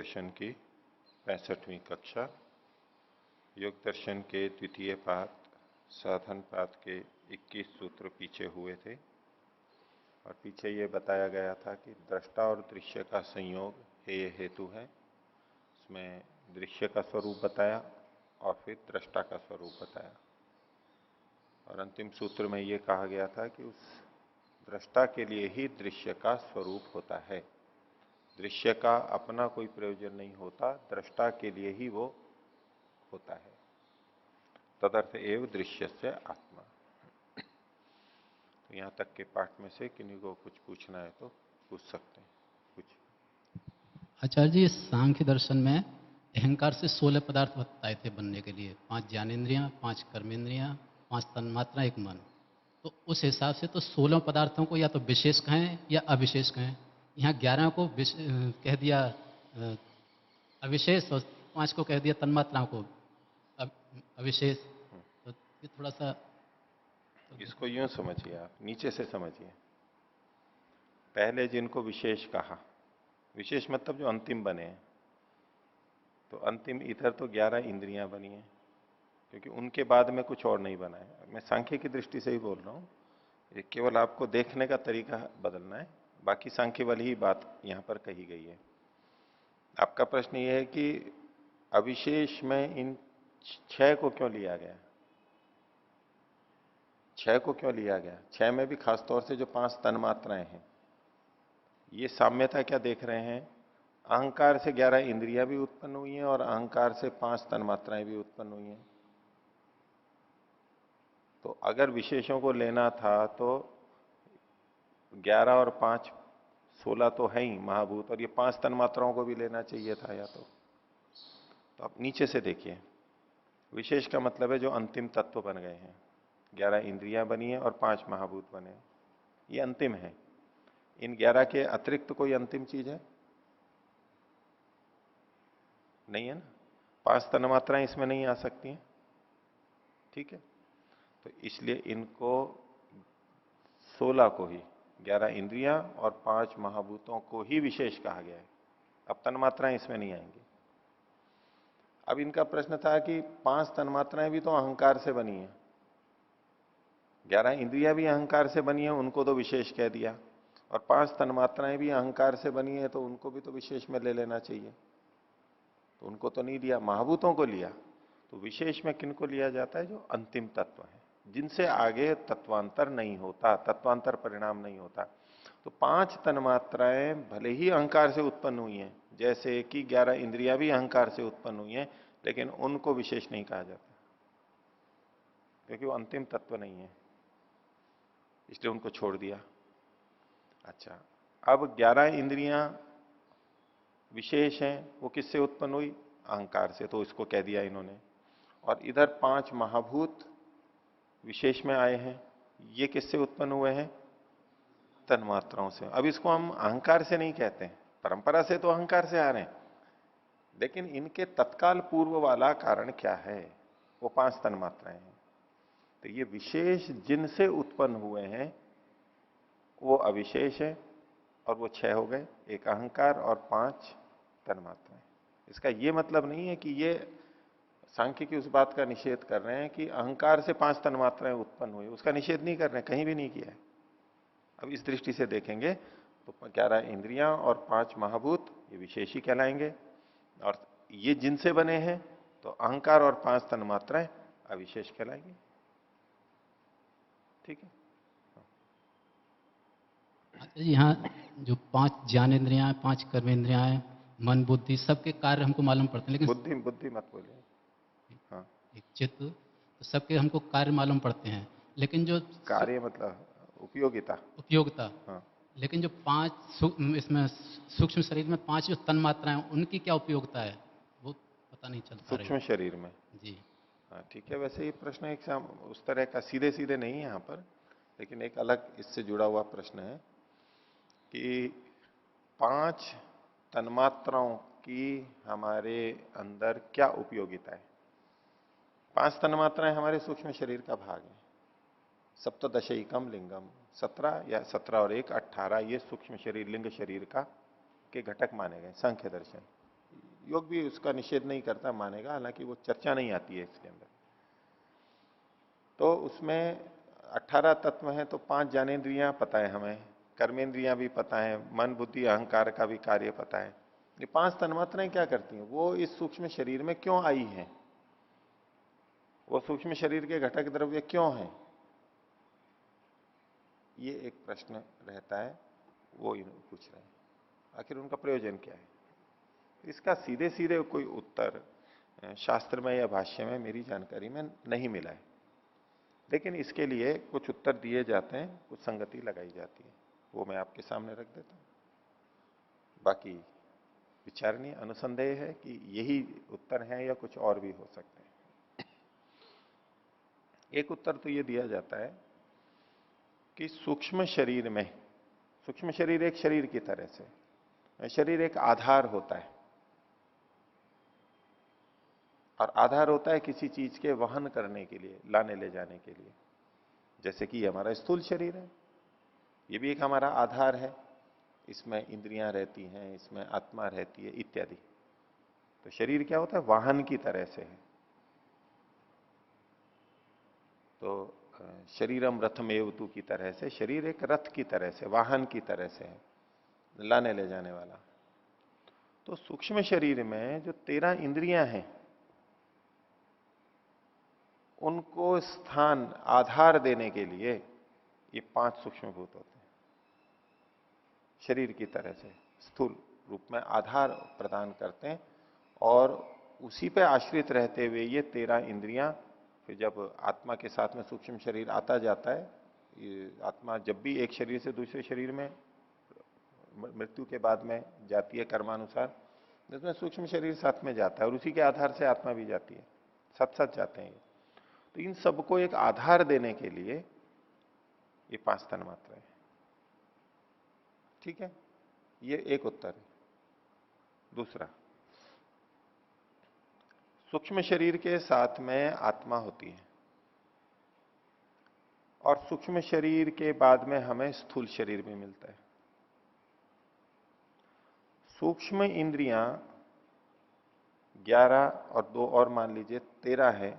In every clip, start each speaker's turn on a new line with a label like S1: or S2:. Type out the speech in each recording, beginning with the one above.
S1: दर्शन की 65वीं कक्षा। योग दर्शन के द्वितीय पाद साधन पाद के 21 सूत्र पीछे हुए थे और पीछे ये बताया गया था कि दृष्टा और दृश्य का संयोग हेय हेतु है। इसमें दृश्य का स्वरूप बताया और फिर दृष्टा का स्वरूप बताया और अंतिम सूत्र में ये कहा गया था कि उस दृष्टा के लिए ही दृश्य का स्वरूप होता है। दृश्य का अपना कोई प्रयोजन नहीं होता, दृष्टा के लिए ही वो होता है। तदर्थ एव दृश्य से आत्मा। तो यहां तक के पाठ में से किन्हीं को कुछ पूछना है तो पूछ सकते हैं। कुछ
S2: आचार्य जी, सांख्य दर्शन में अहंकार से 16 पदार्थ बताए थे बनने के लिए, 5 ज्ञानेन्द्रियां, 5 कर्मेंद्रियां, 5 तन्मात्रा, 1 मन। तो उस हिसाब से तो 16 पदार्थों को या तो विशेष कहें या अविशेष कहें। यहाँ 11 को कह दिया अविशेष और 5 को कह दिया तन्मात्राओं को अविशेष। तो ये थोड़ा सा
S1: इसको यूं समझिए, आप नीचे से समझिए। पहले जिनको विशेष कहा, विशेष मतलब जो अंतिम बने हैं, तो अंतिम इधर तो 11 इंद्रियां बनी हैं क्योंकि उनके बाद में कुछ और नहीं बना है। मैं सांख्य की दृष्टि से ही बोल रहा हूं, ये केवल आपको देखने का तरीका बदलना है, बाकी सांख्य वाली ही बात यहां पर कही गई है। आपका प्रश्न ये है कि अविशेष में इन 6 को क्यों लिया गया, 6 को क्यों लिया गया। 6 में भी खासतौर से जो 5 तन्मात्राएं हैं, ये साम्यता क्या देख रहे हैं। अहंकार से 11 इंद्रियां भी उत्पन्न हुई हैं और अहंकार से 5 तन्मात्राएं भी उत्पन्न हुई हैं। तो अगर विशेषों को लेना था तो 11 और 5 16 तो है ही महाभूत, और ये 5 तन्मात्राओं को भी लेना चाहिए था या तो आप नीचे से देखिए। विशेष का मतलब है जो अंतिम तत्व बन गए हैं। 11 इंद्रियां बनी है और 5 महाभूत बने, ये अंतिम है। इन 11 के अतिरिक्त कोई अंतिम चीज है नहीं है ना। 5 तन्मात्राएं इसमें नहीं आ सकती हैं, ठीक है। तो इसलिए इनको 16 को ही, 11 इंद्रियां और 5 महाभूतों को ही विशेष कहा गया है। अब तन्मात्राएं इसमें नहीं आएंगी। अब इनका प्रश्न था कि 5 तन्मात्राएं भी तो अहंकार से बनी है, 11 इंद्रियां भी अहंकार से बनी है, उनको तो विशेष कह दिया, और 5 तन्मात्राएं भी अहंकार से बनी है तो उनको भी तो विशेष में ले लेना चाहिए। तो उनको तो नहीं लिया, महाभूतों को लिया। तो विशेष में किनको लिया जाता है, जो अंतिम तत्व है, जिनसे आगे तत्वांतर नहीं होता, तत्वांतर परिणाम नहीं होता। तो 5 तन्मात्राएं भले ही अहंकार से उत्पन्न हुई हैं, जैसे कि 11 इंद्रियां भी अहंकार से उत्पन्न हुई हैं, लेकिन उनको विशेष नहीं कहा जाता क्योंकि वो अंतिम तत्व नहीं है, इसलिए उनको छोड़ दिया। अच्छा, अब 11 इंद्रियां विशेष हैं, वो किससे उत्पन्न हुई, अहंकार से, तो इसको कह दिया इन्होंने। और इधर 5 महाभूत विशेष में आए हैं, ये किससे उत्पन्न हुए हैं, तन्मात्राओं से। अब इसको हम अहंकार से नहीं कहते हैं, परंपरा से तो अहंकार से आ रहे हैं, लेकिन इनके तत्काल पूर्व वाला कारण क्या है, वो 5 तन्मात्राएं हैं। तो ये विशेष जिनसे उत्पन्न हुए हैं वो अविशेष है, और वो 6 हो गए, एक अहंकार और 5 तन्मात्राएं। इसका ये मतलब नहीं है कि ये सांख्य की उस बात का निषेध कर रहे हैं कि अहंकार से 5 तन्मात्राएं उत्पन्न हुई, उसका निषेध नहीं कर रहे हैं, कहीं भी नहीं किया है। अब इस दृष्टि से देखेंगे तो 11 इंद्रियां और 5 महाभूत ये विशेषी कहलाएंगे, और ये जिनसे बने हैं तो अहंकार और 5 तन्मात्राएं अविशेष कहलाएंगे, ठीक है।
S2: अच्छा जी, यहाँ जो 5 ज्ञानेन्द्रियां, 5 कर्मेंद्रियां, मन, बुद्धि, सबके कार्य हमको मालूम पड़ते हैं, लेकिन
S1: बुद्धि बुद्धि मत बोलिए। हाँ,
S2: एक चित्त, तो सबके हमको कार्य मालूम पड़ते हैं, लेकिन जो
S1: कार्य मतलब उपयोगिता।
S2: उपयोगिता,
S1: हाँ,
S2: लेकिन जो 5 इसमें सूक्ष्म शरीर में 5 जो तन्मात्राएं हैं, उनकी क्या उपयोगिता है, वो पता नहीं चल पा रही
S1: सूक्ष्म शरीर में।
S2: जी।
S1: हाँ ठीक है, वैसे ये प्रश्न एक उस तरह का सीधे सीधे नहीं है यहाँ पर, लेकिन एक अलग इससे जुड़ा हुआ प्रश्न है कि 5 तन्मात्राओं की हमारे अंदर क्या उपयोगिता है। 5 तन्मात्राएं हमारे सूक्ष्म शरीर का भाग है। सप्तदशैकम लिंगम, 17 या 17 और 1 18, ये सूक्ष्म शरीर लिंग शरीर का के घटक माने गए सांख्य दर्शन। योग भी उसका निषेध नहीं करता, मानेगा, हालांकि वो चर्चा नहीं आती है इसके अंदर। तो उसमें 18 तत्व हैं, तो 5 ज्ञानेंद्रियां पता है हमें, कर्मेंद्रियां भी पता है, मन बुद्धि अहंकार का भी कार्य पता है। ये 5 तन्मात्राएं क्या करती हैं, वो इस सूक्ष्म शरीर में क्यों आई हैं, वो सूक्ष्म शरीर के घटक द्रव्य क्यों हैं, ये एक प्रश्न रहता है, वो पूछ रहे हैं आखिर उनका प्रयोजन क्या है। इसका सीधे सीधे कोई उत्तर शास्त्र में या भाष्य में मेरी जानकारी में नहीं मिला है, लेकिन इसके लिए कुछ उत्तर दिए जाते हैं, कुछ संगति लगाई जाती है, वो मैं आपके सामने रख देता हूं। बाकी विचारणीय अनुसंदेह है कि यही उत्तर है या कुछ और भी हो सकते हैं। एक उत्तर तो ये दिया जाता है कि सूक्ष्म शरीर में, सूक्ष्म शरीर एक शरीर की तरह से, शरीर एक आधार होता है, और आधार होता है किसी चीज के वहन करने के लिए, लाने ले जाने के लिए। जैसे कि ये हमारा स्थूल शरीर है, ये भी एक हमारा आधार है, इसमें इंद्रियां रहती हैं, इसमें आत्मा रहती है इत्यादि। तो शरीर क्या होता है, वाहन की तरह से है। तो शरीरम रथमेवतु की तरह से शरीर एक रथ की तरह से, वाहन की तरह से है, लाने ले जाने वाला। तो सूक्ष्म शरीर में जो 13 इंद्रियां हैं, उनको स्थान, आधार देने के लिए ये 5 सूक्ष्म भूत होते हैं, शरीर की तरह से स्थूल रूप में आधार प्रदान करते हैं, और उसी पे आश्रित रहते हुए ये 13 इंद्रियां फिर जब आत्मा के साथ में सूक्ष्म शरीर आता जाता है, ये आत्मा जब भी एक शरीर से दूसरे शरीर में मृत्यु के बाद में जाती है कर्मानुसार, जिसमें सूक्ष्म शरीर साथ में जाता है, और उसी के आधार से आत्मा भी जाती है, साथ साथ जाते हैं ये। तो इन सबको एक आधार देने के लिए ये 5 तन्मात्राएं, ठीक है, ये एक उत्तर है। दूसरा, सूक्ष्म शरीर के साथ में आत्मा होती है, और सूक्ष्म शरीर के बाद में हमें स्थूल शरीर भी मिलता है। सूक्ष्म इंद्रियां 11 और 2 और मान लीजिए 13 है,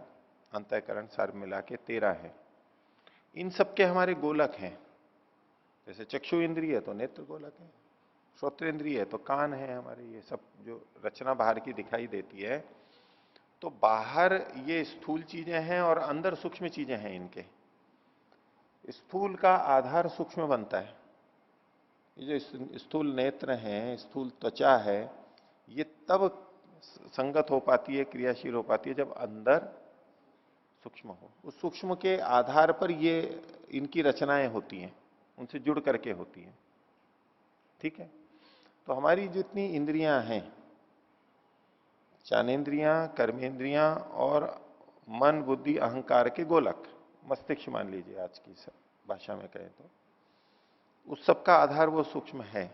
S1: अंतःकरण सार मिला के 13 है। इन सबके हमारे गोलक हैं, जैसे चक्षु इंद्रिय है तो नेत्र गोलक है, श्रोत्र इंद्रिय है तो कान है हमारे, ये सब जो रचना बाहर की दिखाई देती है, तो बाहर ये स्थूल चीजें हैं और अंदर सूक्ष्म चीजें हैं। इनके स्थूल का आधार सूक्ष्म बनता है। ये जो स्थूल नेत्र हैं, स्थूल त्वचा है, ये तब संगत हो पाती है, क्रियाशील हो पाती है, जब अंदर सूक्ष्म हो। उस सूक्ष्म के आधार पर ये इनकी रचनाएं होती हैं, उनसे जुड़ करके होती हैं, ठीक है। तो हमारी जितनी इंद्रियां हैं, ज्ञानेंद्रियां, कर्मेंद्रियां और मन बुद्धि अहंकार के गोलक, मस्तिष्क मान लीजिए आज की भाषा में कहें तो, उस सब का आधार वो सूक्ष्म है।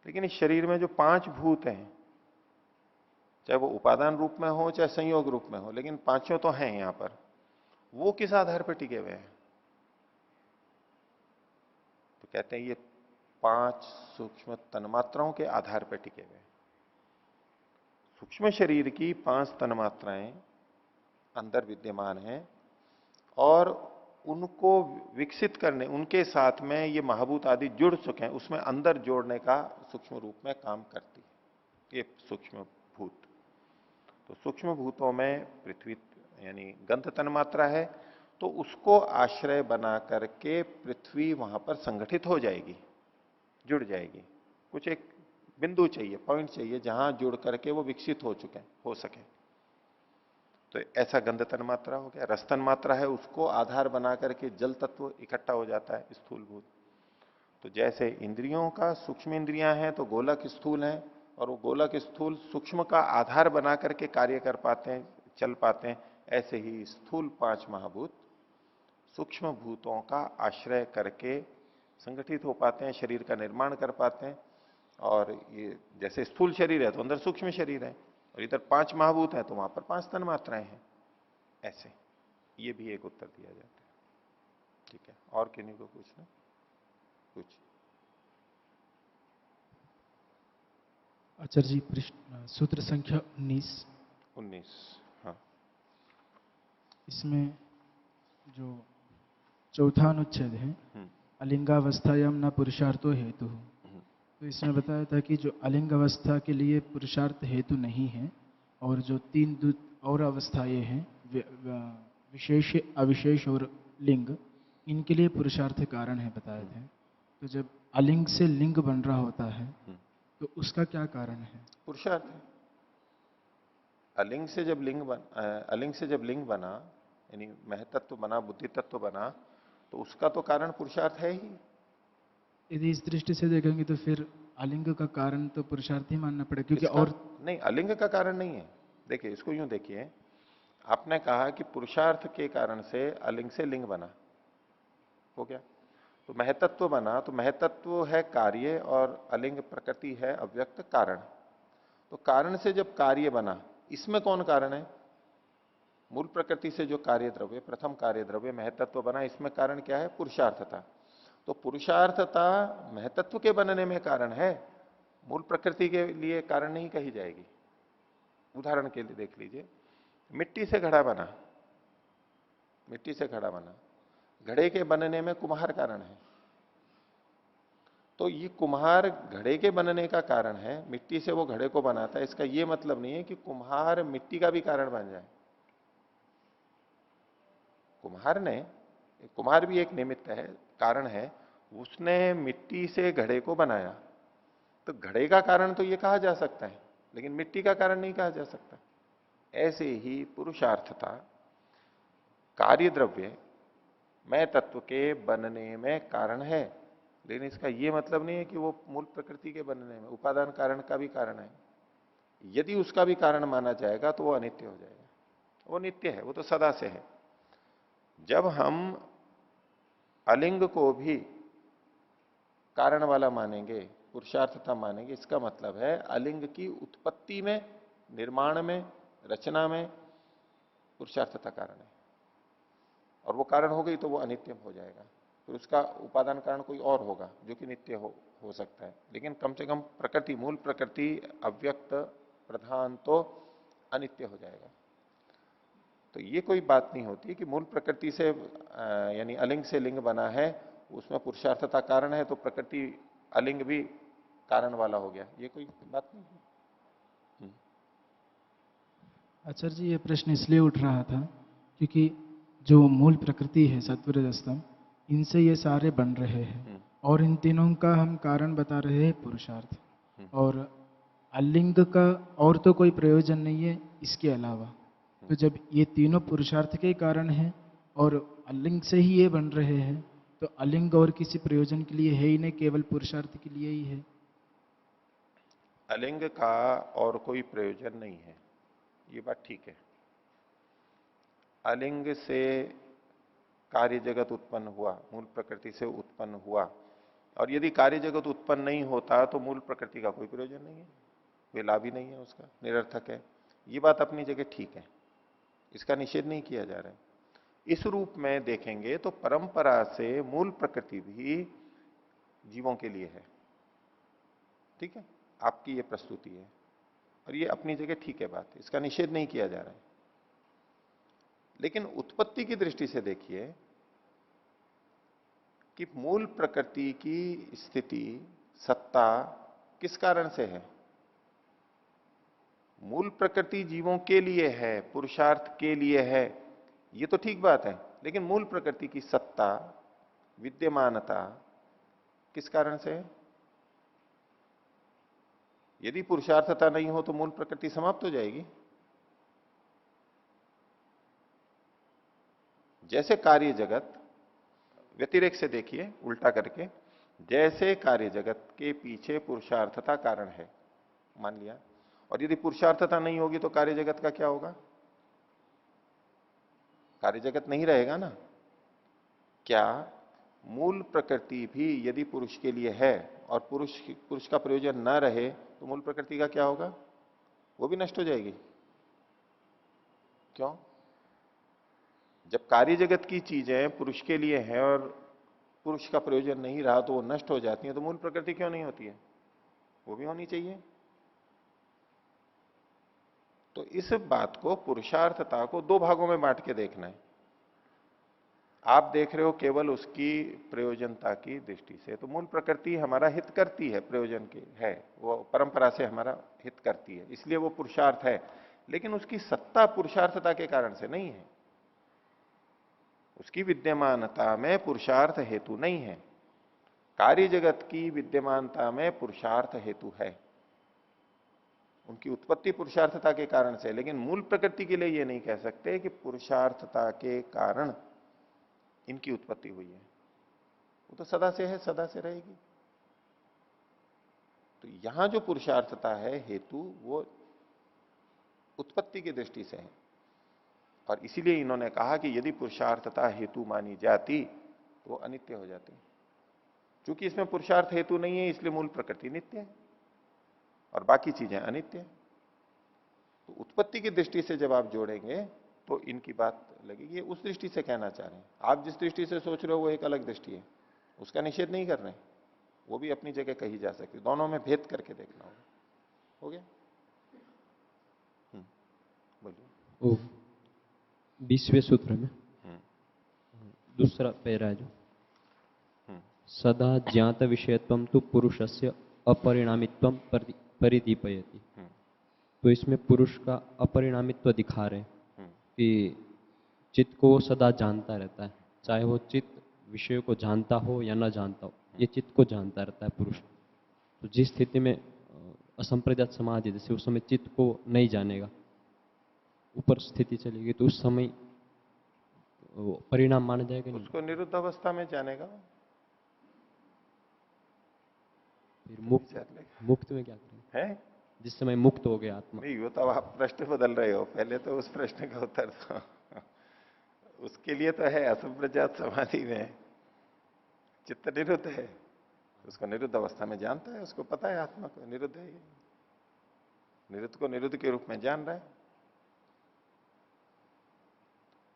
S1: लेकिन इस शरीर में जो 5 भूत हैं, चाहे वो उपादान रूप में हो चाहे संयोग रूप में हो, लेकिन पांचों तो हैं यहां पर, वो किस आधार पर टिके हुए हैं? तो कहते हैं ये 5 सूक्ष्म तन्मात्राओं के आधार पर टिके हुए हैं। सूक्ष्म शरीर की 5 तन्मात्राएं अंदर विद्यमान हैं, और उनको विकसित करने, उनके साथ में ये महाभूत आदि जुड़ चुके हैं, उसमें अंदर जोड़ने का सूक्ष्म रूप में काम करती है ये सूक्ष्म भूत। तो सूक्ष्म भूतों में पृथ्वी यानी गंध तन्मात्रा है, तो उसको आश्रय बना करके पृथ्वी वहां पर संगठित हो जाएगी, जुड़ जाएगी। कुछ एक बिंदु चाहिए, पॉइंट चाहिए, जहां जुड़ करके वो विकसित हो सके। तो ऐसा गंध तन्मात्रा हो गया। रस तन्मात्रा है, उसको आधार बना करके जल तत्व इकट्ठा हो जाता है, स्थूल भूत। तो जैसे इंद्रियों का सूक्ष्म इंद्रियां हैं तो गोलक स्थूल हैं, और वो गोलक स्थूल सूक्ष्म का आधार बना करके कार्य कर पाते हैं, चल पाते हैं, ऐसे ही स्थूल 5 महाभूत सूक्ष्म भूतों का आश्रय करके संगठित हो पाते हैं, शरीर का निर्माण कर पाते हैं। और ये जैसे स्थूल शरीर है तो अंदर सूक्ष्म शरीर है, और इधर 5 महाभूत है तो वहां पर 5 तन्मात्राएं हैं। ऐसे ये भी एक उत्तर दिया जाता है, ठीक है। और किन्हीं को पूछना? कुछ
S3: आचार्य जी प्रश्न सूत्र संख्या 19,
S1: 19। हाँ।
S3: इसमें जो चौथा अनुच्छेद है,
S1: हम्म।
S3: अलिंगावस्थायां न पुरुषार्थो हेतु,
S1: हम्म।
S3: तो इसमें बताया था कि जो अलिंग अवस्था के लिए पुरुषार्थ हेतु नहीं है, और जो और अवस्थाएं हैं, विशेष, अविशेष और लिंग, इनके लिए पुरुषार्थ कारण है बताए थे। तो जब अलिंग से लिंग बन रहा होता है तो उसका क्या कारण है?
S1: पुरुषार्थ है। अलिंग से जब लिंग बना, यानी महतत्व बना, बुद्धि तत्व बना, तो उसका तो कारण पुरुषार्थ है ही।
S3: यदि इस दृष्टि से देखेंगे तो फिर अलिंग का कारण तो पुरुषार्थ ही मानना पड़ेगा, क्योंकि
S1: इसका
S3: और
S1: नहीं, अलिंग का कारण नहीं है। देखिए, इसको यूं देखिए, आपने कहा कि पुरुषार्थ के कारण से अलिंग से लिंग बना, हो गया। तो महतत्व बना, तो महतत्व है कार्य और अलिंग प्रकृति है अव्यक्त कारण। तो कारण से जब कार्य बना, इसमें कौन कारण है? मूल प्रकृति से जो कार्य द्रव्य, प्रथम कार्य द्रव्य महतत्व बना, इसमें कारण क्या है? पुरुषार्थता। तो पुरुषार्थता महतत्व के बनने में कारण है, मूल प्रकृति के लिए कारण नहीं कही जाएगी। उदाहरण के लिए देख लीजिए, मिट्टी से घड़ा बना, मिट्टी से घड़ा बना, घड़े के बनने में कुम्हार कारण है। तो ये कुम्हार घड़े के बनने का कारण है, मिट्टी से वो घड़े को बनाता है, इसका ये मतलब नहीं है कि कुम्हार मिट्टी का भी कारण बन जाए। कुम्हार भी एक निमित्त है, कारण है, उसने मिट्टी से घड़े को बनाया, तो घड़े का कारण तो ये कहा जा सकता है, लेकिन मिट्टी का कारण नहीं कहा जा सकता। ऐसे ही पुरुषार्थता कार्य द्रव्य मैं तत्व के बनने में कारण है, लेकिन इसका यह मतलब नहीं है कि वो मूल प्रकृति के बनने में उपादान कारण का भी कारण है। यदि उसका भी कारण माना जाएगा तो वो अनित्य हो जाएगा। वो नित्य है, वो तो सदा से है। जब हम अलिंग को भी कारण वाला मानेंगे, पुरुषार्थता मानेंगे, इसका मतलब है अलिंग की उत्पत्ति में, निर्माण में, रचना में पुरुषार्थता कारण है, और वो कारण हो गई तो वो अनित्य हो जाएगा। फिर उसका उपादान कारण कोई और होगा जो कि नित्य हो सकता है, लेकिन कम से कम प्रकृति, मूल प्रकृति अव्यक्त प्रधान तो अनित्य हो जाएगा। तो ये कोई बात नहीं होती कि मूल प्रकृति से यानी अलिंग से लिंग बना है, उसमें पुरुषार्थता कारण है, तो प्रकृति अलिंग भी कारण वाला हो गया, ये कोई बात नहीं है।
S3: आचार्य जी, ये प्रश्न इसलिए उठ रहा था क्योंकि जो मूल प्रकृति है सत्व स्तंभ, इनसे ये सारे बन रहे हैं, और इन तीनों का हम कारण बता रहे हैं पुरुषार्थ, और अलिंग का और तो कोई प्रयोजन नहीं है इसके अलावा। तो जब ये तीनों पुरुषार्थ के कारण हैं और अलिंग से ही ये बन रहे हैं, तो अलिंग और किसी प्रयोजन के लिए है ही नहीं, केवल पुरुषार्थ के लिए ही है।
S1: अलिंग का और कोई प्रयोजन नहीं है, ये बात ठीक है। अलिंग से कार्य जगत उत्पन्न हुआ, मूल प्रकृति से उत्पन्न हुआ, और यदि कार्य जगत उत्पन्न नहीं होता तो मूल प्रकृति का कोई प्रयोजन नहीं है, कोई लाभ ही नहीं है, उसका निरर्थक है। ये बात अपनी जगह ठीक है, इसका निषेध नहीं किया जा रहा है। इस रूप में देखेंगे तो परंपरा से मूल प्रकृति भी जीवों के लिए है, ठीक है, आपकी ये प्रस्तुति है, और ये अपनी जगह ठीक है बात, इसका निषेध नहीं किया जा रहा है। लेकिन उत्पत्ति की दृष्टि से देखिए कि मूल प्रकृति की स्थिति, सत्ता किस कारण से है? मूल प्रकृति जीवों के लिए है, पुरुषार्थ के लिए है, ये तो ठीक बात है, लेकिन मूल प्रकृति की सत्ता, विद्यमानता किस कारण से है? यदि पुरुषार्थता नहीं हो तो मूल प्रकृति समाप्त हो जाएगी। जैसे कार्य जगत, व्यतिरेक से देखिए उल्टा करके, जैसे कार्य जगत के पीछे पुरुषार्थता कारण है, मान लिया, और यदि पुरुषार्थता नहीं होगी तो कार्य जगत का क्या होगा? कार्य जगत नहीं रहेगा ना। क्या मूल प्रकृति भी यदि पुरुष के लिए है और पुरुष का प्रयोजन ना रहे तो मूल प्रकृति का क्या होगा? वो भी नष्ट हो जाएगी। क्यों? जब कार्य जगत की चीजें पुरुष के लिए हैं और पुरुष का प्रयोजन नहीं रहा तो वो नष्ट हो जाती है, तो मूल प्रकृति क्यों नहीं होती है? वो भी होनी चाहिए। तो इस बात को, पुरुषार्थता को दो भागों में बांट के देखना है। आप देख रहे हो केवल उसकी प्रयोजनता की दृष्टि से, तो मूल प्रकृति हमारा हित करती है, प्रयोजन की है, वो परंपरा से हमारा हित करती है, इसलिए वो पुरुषार्थ है। लेकिन उसकी सत्ता पुरुषार्थता के कारण से नहीं है, उसकी विद्यमानता में पुरुषार्थ हेतु नहीं है। कार्य जगत की विद्यमानता में पुरुषार्थ हेतु है, उनकी उत्पत्ति पुरुषार्थता के कारण से, लेकिन मूल प्रकृति के लिए ये नहीं कह सकते कि पुरुषार्थता के कारण इनकी उत्पत्ति हुई है। वो तो सदा से है, सदा से रहेगी। तो यहां जो पुरुषार्थता है हेतु, वो उत्पत्ति की दृष्टि से है, और इसीलिए इन्होंने कहा कि यदि पुरुषार्थता हेतु मानी जाती तो वो अनित्य हो जाती। क्योंकि इसमें पुरुषार्थ हेतु नहीं है, इसलिए मूल प्रकृति नित्य है और बाकी चीजें अनित्य है। तो उत्पत्ति की दृष्टि से जब आप जोड़ेंगे तो इनकी बात लगेगी। उस दृष्टि से कहना चाह रहे हैं, आप जिस दृष्टि से सोच रहे हो वो एक अलग दृष्टि है, उसका निषेध नहीं कर रहे हैं, वो भी अपनी जगह कही जा सकती है, दोनों में भेद करके देखना होगा। हो गया? बोलिए।
S4: ओ 20वें सूत्र में दूसरा पैरा है जो सदा ज्ञात विषयत्वम तो पुरुषस्य अपरिणामित्वम परिदीपयति। तो इसमें पुरुष का अपरिणामित्व दिखा रहे हैं कि चित्त को सदा जानता रहता है, चाहे वो चित्त विषय को जानता हो या ना जानता हो, ये चित्त को जानता रहता है पुरुष। तो जिस स्थिति में असंप्रज्ञात समाधि, जैसे उस समय चित्त को नहीं जानेगा, ऊपर स्थिति चलेगी, तो उस समय वो परिणाम माना जाएगा नहीं?
S1: उसको निरुद्ध अवस्था में जानेगा।
S4: फिर मुक्त में क्या करें?
S1: है
S4: जिस समय मुक्त हो गया आत्मा।
S1: नहीं, वो तो आप प्रश्न बदल रहे हो, पहले तो उस प्रश्न का उत्तर दो। उसके लिए तो है असंप्रज्ञात समाधि में चित्त निरुद्ध है, उसको निरुद्ध अवस्था में जानता है, उसको पता है आत्मा को निरुद्ध है, निरुद्ध को निरुद्ध के रूप में जान रहा है।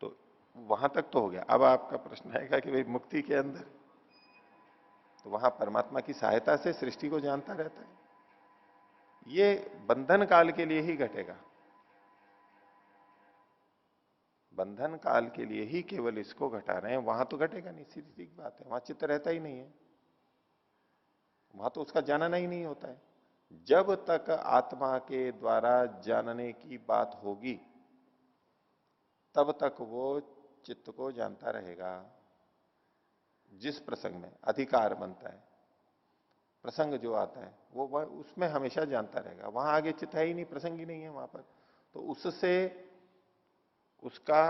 S1: तो वहां तक तो हो गया। अब आपका प्रश्न आएगा कि भाई मुक्ति के अंदर, तो वहां परमात्मा की सहायता से सृष्टि को जानता रहता है। ये बंधन काल के लिए ही घटेगा, बंधन काल के लिए ही केवल इसको घटा रहे हैं, वहां तो घटेगा नहीं, सीधी सी बात है, वहां चित्त रहता ही नहीं है, वहां तो उसका जानना ही नहीं होता है। जब तक आत्मा के द्वारा जानने की बात होगी तब तक वो चित्त को जानता रहेगा। जिस प्रसंग में अधिकार बनता है, प्रसंग जो आता है, वो उसमें हमेशा जानता रहेगा। वहां आगे चित्त है ही नहीं, प्रसंग ही नहीं है वहां पर, तो उससे उसका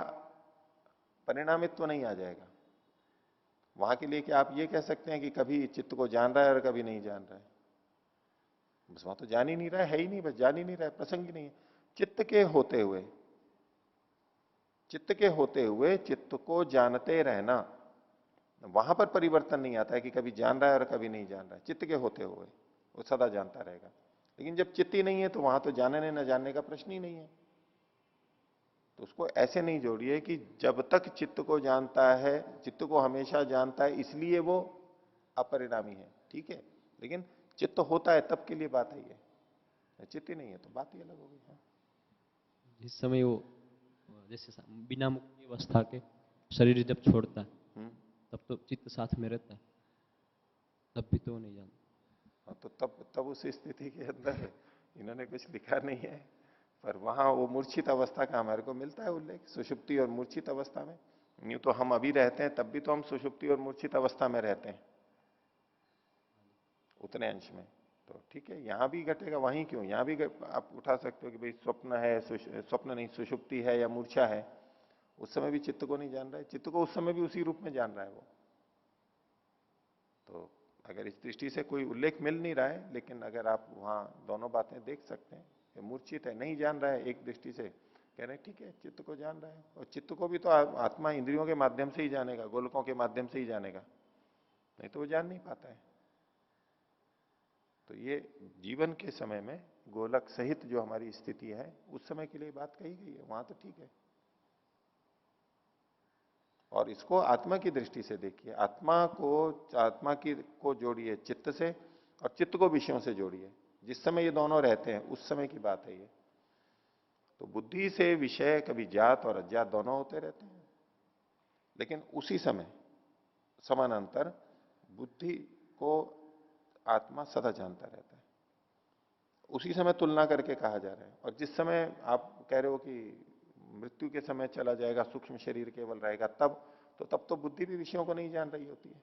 S1: परिणामित्व नहीं आ जाएगा। वहां के लिए क्या आप ये कह सकते हैं कि कभी चित्त को जान रहा है और कभी नहीं जान रहा है? बस वहां तो जान ही नहीं रहा है ही नहीं, बस जान ही नहीं रहा है, प्रसंग ही नहीं है। चित्त के होते हुए, चित्त के होते हुए चित्त को जानते रहना, वहां पर परिवर्तन नहीं आता है कि कभी जान रहा है और कभी नहीं जान रहा है। चित्त के होते हुए वो सदा जानता रहेगा। लेकिन जब चित्त ही नहीं है तो वहां तो जानने न जानने का प्रश्न ही नहीं है। तो उसको ऐसे नहीं जोड़िए कि जब तक चित्त को जानता है, चित्त को हमेशा जानता है, इसलिए वो अपरिणामी है, ठीक है। लेकिन चित्त होता है तब के लिए बात है ये, चित्त ही नहीं है तो बात ही अलग हो गई। हाँ।
S4: जिस समय वो जैसे बिना मुक्ति अवस्था के शरीर जब छोड़ता है तब तो चित्त साथ में रहता है, तब भी तो नहीं जानता।
S1: तो तब उस स्थिति के अंदर इन्होंने कुछ लिखा नहीं है, पर वहां वो मूर्छित अवस्था का हमारे को मिलता है उल्लेख, सुषुप्ति और मूर्छित अवस्था में। यूं तो हम अभी रहते हैं, तब भी तो हम सुषुप्ति और मूर्छित अवस्था में रहते हैं उतने अंश में। तो ठीक है, यहां भी घटेगा, वहीं क्यों, यहां भी आप उठा सकते हो कि भाई स्वप्न है, स्वप्न नहीं, सुषुप्ति है या मूर्छा है, उस समय भी चित्त को नहीं जान रहा है, चित्त को उस समय भी उसी रूप में जान रहा है वो। तो अगर इस दृष्टि से कोई उल्लेख मिल नहीं रहा है, लेकिन अगर आप वहां दोनों बातें देख सकते हैं, मूर्छित है, नहीं जान रहा है, एक दृष्टि से कह रहे हैं ठीक है चित्त को जान रहा है, और चित्त को भी तो आत्मा इंद्रियों के माध्यम से ही जानेगा, गोलकों के माध्यम से ही जानेगा, नहीं तो वो जान नहीं पाता है। तो ये जीवन के समय में गोलक सहित जो हमारी स्थिति है उस समय के लिए बात कही गई है, वहां तो ठीक है। और इसको आत्मा की दृष्टि से देखिए, आत्मा की को जोड़िए चित्त से, और चित्त को विषयों से जोड़िए। जिस समय ये दोनों रहते हैं उस समय की बात है ये। तो बुद्धि से विषय कभी ज्ञात और अज्ञात दोनों होते रहते हैं, लेकिन उसी समय समानांतर बुद्धि को आत्मा सदा जानता रहता है। उसी समय तुलना करके कहा जा रहा है। और जिस समय आप कह रहे हो कि मृत्यु के समय चला जाएगा, सूक्ष्म शरीर केवल रहेगा, तब तो बुद्धि भी विषयों को नहीं जान रही होती है।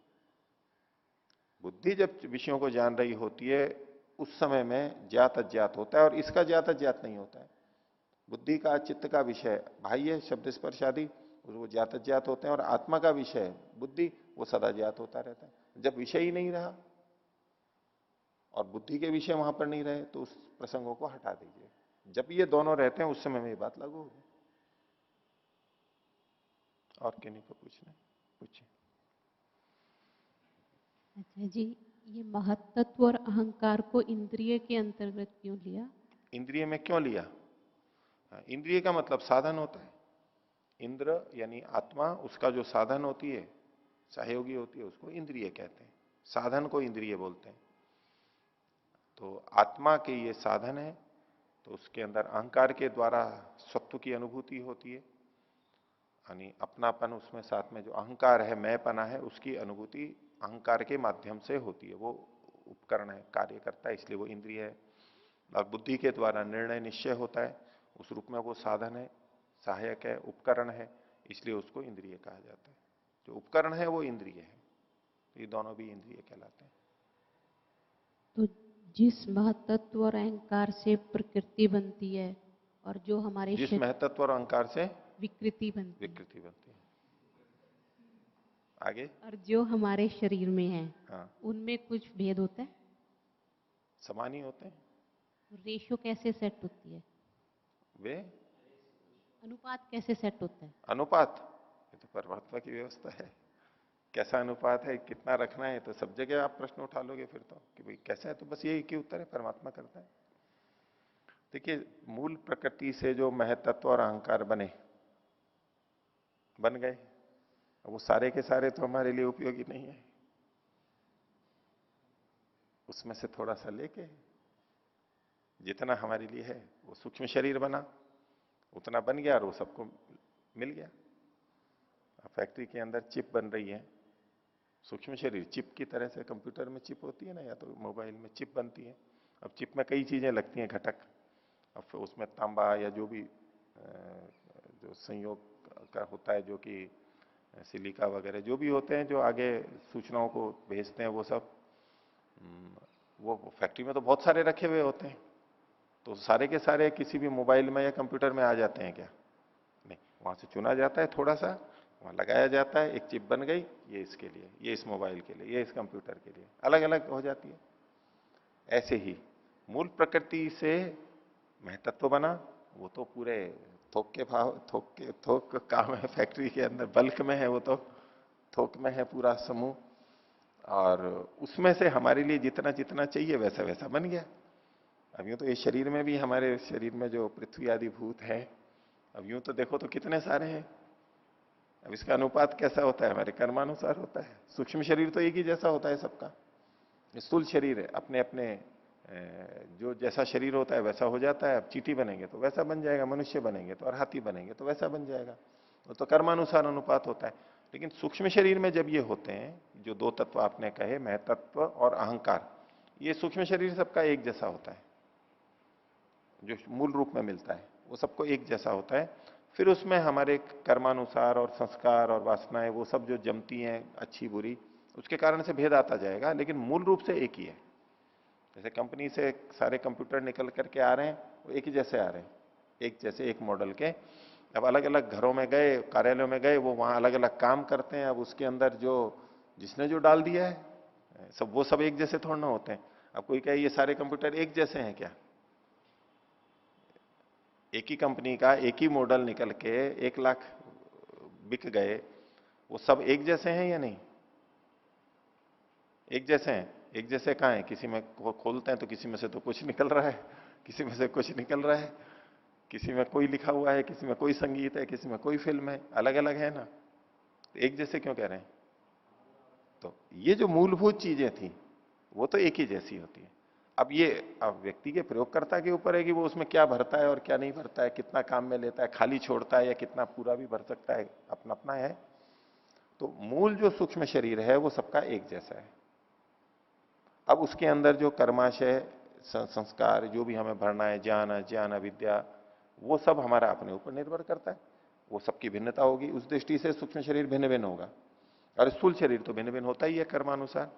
S1: बुद्धि जब विषयों को जान रही होती है उस समय में ज्ञात अज्ञात होता है, और इसका ज्ञात अज्ञात नहीं होता है। बुद्धि का, चित्त का विषय बाह्य शब्द स्पर्श आदि वो ज्ञात अज्ञात होते हैं, और आत्मा का विषय बुद्धि वो सदा ज्ञात होता रहता है। जब विषय ही नहीं रहा और बुद्धि के विषय वहां पर नहीं रहे तो उस प्रसंगों को हटा दीजिए। जब ये दोनों रहते हैं उस समय में ये बात लागू होगी। और किन्हीं को पूछना पूछिए।
S5: अच्छा जी, ये महत्त्व और अहंकार को इंद्रिय के अंतर्गत क्यों लिया?
S1: इंद्रिय में क्यों लिया? इंद्रिय का मतलब साधन होता है। इंद्र यानी आत्मा, उसका जो साधन होती है, सहयोगी होती है, उसको इंद्रिय कहते हैं। साधन को इंद्रिय बोलते हैं। तो आत्मा के ये साधन है, तो उसके अंदर अहंकार के द्वारा सत्व की अनुभूति होती है, यानी अपनापन, उसमें साथ में जो अहंकार है, मैंपना है, उसकी अनुभूति अहंकार के माध्यम से होती है। वो उपकरण है, कार्य करता है, इसलिए वो इंद्रिय है। और बुद्धि के द्वारा निर्णय निश्चय होता है, उस रूप में वो साधन है, सहायक है, उपकरण है, इसलिए उसको इंद्रिय कहा जाता है। जो उपकरण है वो इंद्रिय है। तो ये दोनों भी इंद्रिय कहलाते हैं।
S5: तो जिस महत्त्व और अहंकार से प्रकृति बनती है और जो हमारे
S1: जिस महत्त्व और अहंकार से
S5: विकृति बनती है,
S1: विकृति बनती है। आगे?
S5: और जो हमारे शरीर में है,
S1: हाँ,
S5: उनमें कुछ भेद होता है?
S1: समान ही होते हैं।
S5: रेशो कैसे सेट होती है?
S1: वे
S5: अनुपात कैसे सेट होता है?
S1: अनुपात, ये तो परमात्मा की व्यवस्था है। कैसा अनुपात है, कितना रखना है, तो सब जगह आप प्रश्न उठा लोगे फिर तो कि भाई कैसा है, तो बस यही कि उत्तर है, परमात्मा करता है। देखिए, मूल प्रकृति से जो महत्त्व और अहंकार बन गए, वो सारे के सारे तो हमारे लिए उपयोगी नहीं है। उसमें से थोड़ा सा लेके जितना हमारे लिए है, वो सूक्ष्म शरीर बना, उतना बन गया और वो सबको मिल गया। फैक्ट्री के अंदर चिप बन रही है, सूक्ष्म शरीर चिप की तरह से, कंप्यूटर में चिप होती है ना, या तो मोबाइल में चिप बनती है। अब चिप में कई चीजें लगती हैं, घटक। अब फिर उसमें तांबा या जो भी जो संयोग का होता है, जो कि सिलिका वगैरह जो भी होते हैं, जो आगे सूचनाओं को भेजते हैं, वो सब वो फैक्ट्री में तो बहुत सारे रखे हुए होते हैं। तो सारे के सारे किसी भी मोबाइल में या कंप्यूटर में आ जाते हैं क्या? नहीं, वहां से चुना जाता है थोड़ा सा, वहां लगाया जाता है, एक चिप बन गई, ये इसके लिए, ये इस मोबाइल के लिए, ये इस कंप्यूटर के लिए, अलग अलग हो जाती है। ऐसे ही मूल प्रकृति से महत्त्व बना, वो तो पूरे थोक के भाव, थोक काम है फैक्ट्री के अंदर, बल्क में है, वो तो थोक में है पूरा समूह, और उसमें से हमारे लिए जितना जितना चाहिए वैसा वैसा बन गया। अब यूं तो इस शरीर में भी, हमारे शरीर में जो पृथ्वी आदि भूत है, अब यूं तो देखो तो कितने सारे हैं। अब इसका अनुपात कैसा होता है? हमारे कर्मानुसार होता है। सूक्ष्म शरीर तो एक ही जैसा होता है सबका, स्थूल शरीर है, अपने अपने जो जैसा शरीर होता है वैसा हो जाता है। अब चींटी बनेंगे तो वैसा बन जाएगा, मनुष्य बनेंगे तो, और हाथी बनेंगे तो वैसा बन जाएगा। तो कर्मानुसार अनुपात होता है। लेकिन सूक्ष्म शरीर में जब ये होते हैं, जो दो तत्व आपने कहे, महतत्व और अहंकार, ये सूक्ष्म शरीर सबका एक जैसा होता है, जो मूल रूप में मिलता है वो सबको एक जैसा होता है। फिर उसमें हमारे कर्मानुसार और संस्कार और वासनाएं वो सब जो जमती हैं, अच्छी बुरी, उसके कारण से भेद आता जाएगा, लेकिन मूल रूप से एक ही है। जैसे कंपनी से सारे कंप्यूटर निकल करके आ रहे हैं, वो एक ही जैसे आ रहे हैं, एक जैसे, एक मॉडल के। अब अलग अलग घरों में गए, कार्यालयों में गए, वो वहां अलग अलग काम करते हैं। अब उसके अंदर जो जिसने जो डाल दिया है सब, वो सब एक जैसे थोड़ा ना होते हैं। अब कोई कहे ये सारे कंप्यूटर एक जैसे हैं क्या? एक ही कंपनी का एक ही मॉडल निकल के 1 लाख बिक गए, वो सब एक जैसे हैं या नहीं? एक जैसे हैं? एक जैसे कहाँ है? किसी में खोलते हैं तो किसी में से तो कुछ निकल रहा है, किसी में से कुछ निकल रहा है, किसी में कोई लिखा हुआ है, किसी में कोई संगीत है, किसी में कोई फिल्म है, अलग अलग है ना। तो एक जैसे क्यों कह रहे हैं? तो ये जो मूलभूत चीजें थी वो तो एक ही जैसी होती है। अब व्यक्ति के प्रयोगकर्ता के ऊपर है कि वो उसमें क्या भरता है और क्या नहीं भरता है, कितना काम में लेता है, खाली छोड़ता है या कितना पूरा भी भर सकता है, अपना अपना है। तो मूल जो सूक्ष्म शरीर है वो सबका एक जैसा है। अब उसके अंदर जो कर्माशय संस्कार जो भी हमें भरना है, ज्ञान अज्ञान अविद्या, वो सब हमारा अपने ऊपर निर्भर करता है। वो सबकी भिन्नता होगी, उस दृष्टि से सूक्ष्म शरीर भिन्न भिन्न होगा और स्थूल शरीर तो भिन्न भिन्न होता ही है कर्मानुसार।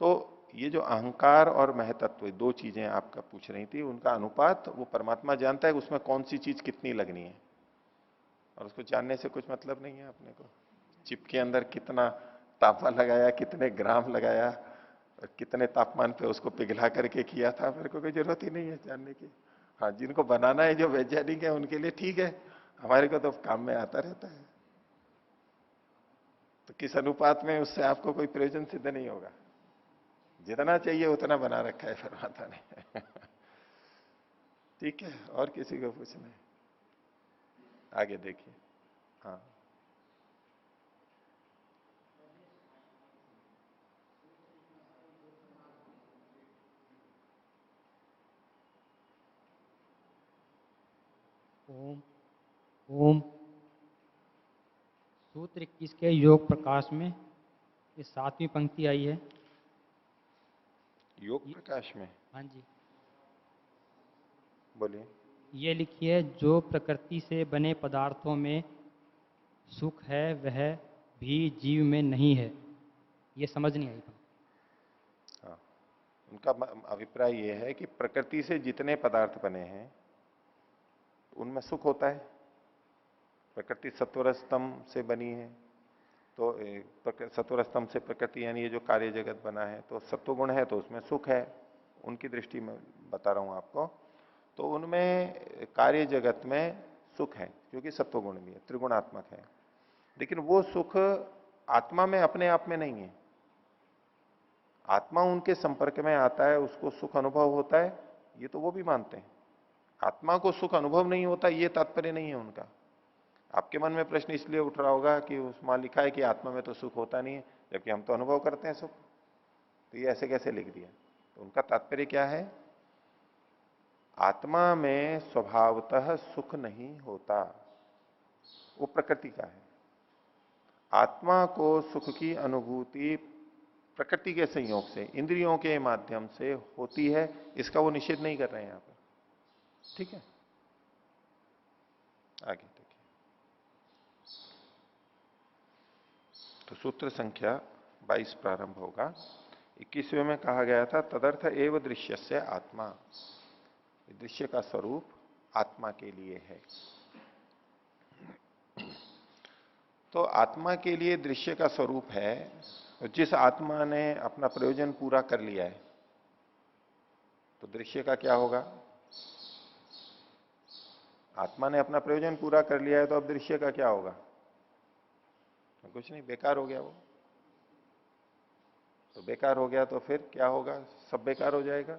S1: तो ये जो अहंकार और महतत्व, दो चीजें आपका पूछ रही थी, उनका अनुपात वो परमात्मा जानता है उसमें कौन सी चीज कितनी लगनी है, और उसको जानने से कुछ मतलब नहीं है अपने को। चिप के अंदर कितना तापमान लगाया, कितने ग्राम लगाया और कितने तापमान पे उसको पिघला करके किया था, मेरे को कोई जरूरत ही नहीं है जानने की। हाँ, जिनको बनाना है, जो वैज्ञानिक है, उनके लिए ठीक है, हमारे को तो काम में आता रहता है। तो किस अनुपात में, उससे आपको कोई प्रयोजन सिद्ध नहीं होगा। जितना चाहिए उतना बना रखा है परमात्मा ने। ठीक है, और किसी को पूछना है? आगे देखिए। हाँ,
S6: ओम ओम सूत्र 21 के योग प्रकाश में ये 7वीं पंक्ति आई है।
S1: योग प्रकाश में
S6: हाँ जी,
S1: बोलिए।
S6: ये लिखिए, जो प्रकृति से बने पदार्थों में सुख है वह भी जीव में नहीं है। ये समझ नहीं आई।
S1: हाँ, उनका अभिप्राय यह है कि प्रकृति से जितने पदार्थ बने हैं उनमें सुख होता है। प्रकृति सत्वर स्तंभ से बनी है, तो सत्वर स्तंभ से प्रकृति यानी ये जो कार्य जगत बना है, तो सत्वगुण है तो उसमें सुख है। उनकी दृष्टि में बता रहा हूं आपको। तो उनमें कार्य जगत में सुख है क्योंकि सत्वगुण भी है, त्रिगुणात्मक है। लेकिन वो सुख आत्मा में अपने आप में नहीं है। आत्मा उनके संपर्क में आता है, उसको सुख अनुभव होता है, ये तो वो भी मानते हैं। आत्मा को सुख अनुभव नहीं होता, ये तात्पर्य नहीं है उनका। आपके मन में प्रश्न इसलिए उठ रहा होगा कि उसमें लिखा है कि आत्मा में तो सुख होता नहीं है, जबकि हम तो अनुभव करते हैं सुख, तो ये ऐसे कैसे लिख दिया? तो उनका तात्पर्य क्या है? आत्मा में स्वभावतः सुख नहीं होता, वो प्रकृति का है। आत्मा को सुख की अनुभूति प्रकृति के संयोग से, इंद्रियों के माध्यम से होती है, इसका वो निषेध नहीं कर रहे हैं यहां पर। ठीक है, आगे देखिए। तो सूत्र संख्या 22 प्रारंभ होगा। 21वें में कहा गया था, तदर्थ एव दृश्य से आत्मा, दृश्य का स्वरूप आत्मा के लिए है। तो आत्मा के लिए दृश्य का स्वरूप है, तो जिस आत्मा ने अपना प्रयोजन पूरा कर लिया है, तो दृश्य का क्या होगा? आत्मा ने अपना प्रयोजन पूरा कर लिया है, तो अब दृश्य का क्या होगा? तो कुछ नहीं, बेकार हो गया वो। तो बेकार हो गया तो फिर क्या होगा? सब बेकार हो जाएगा।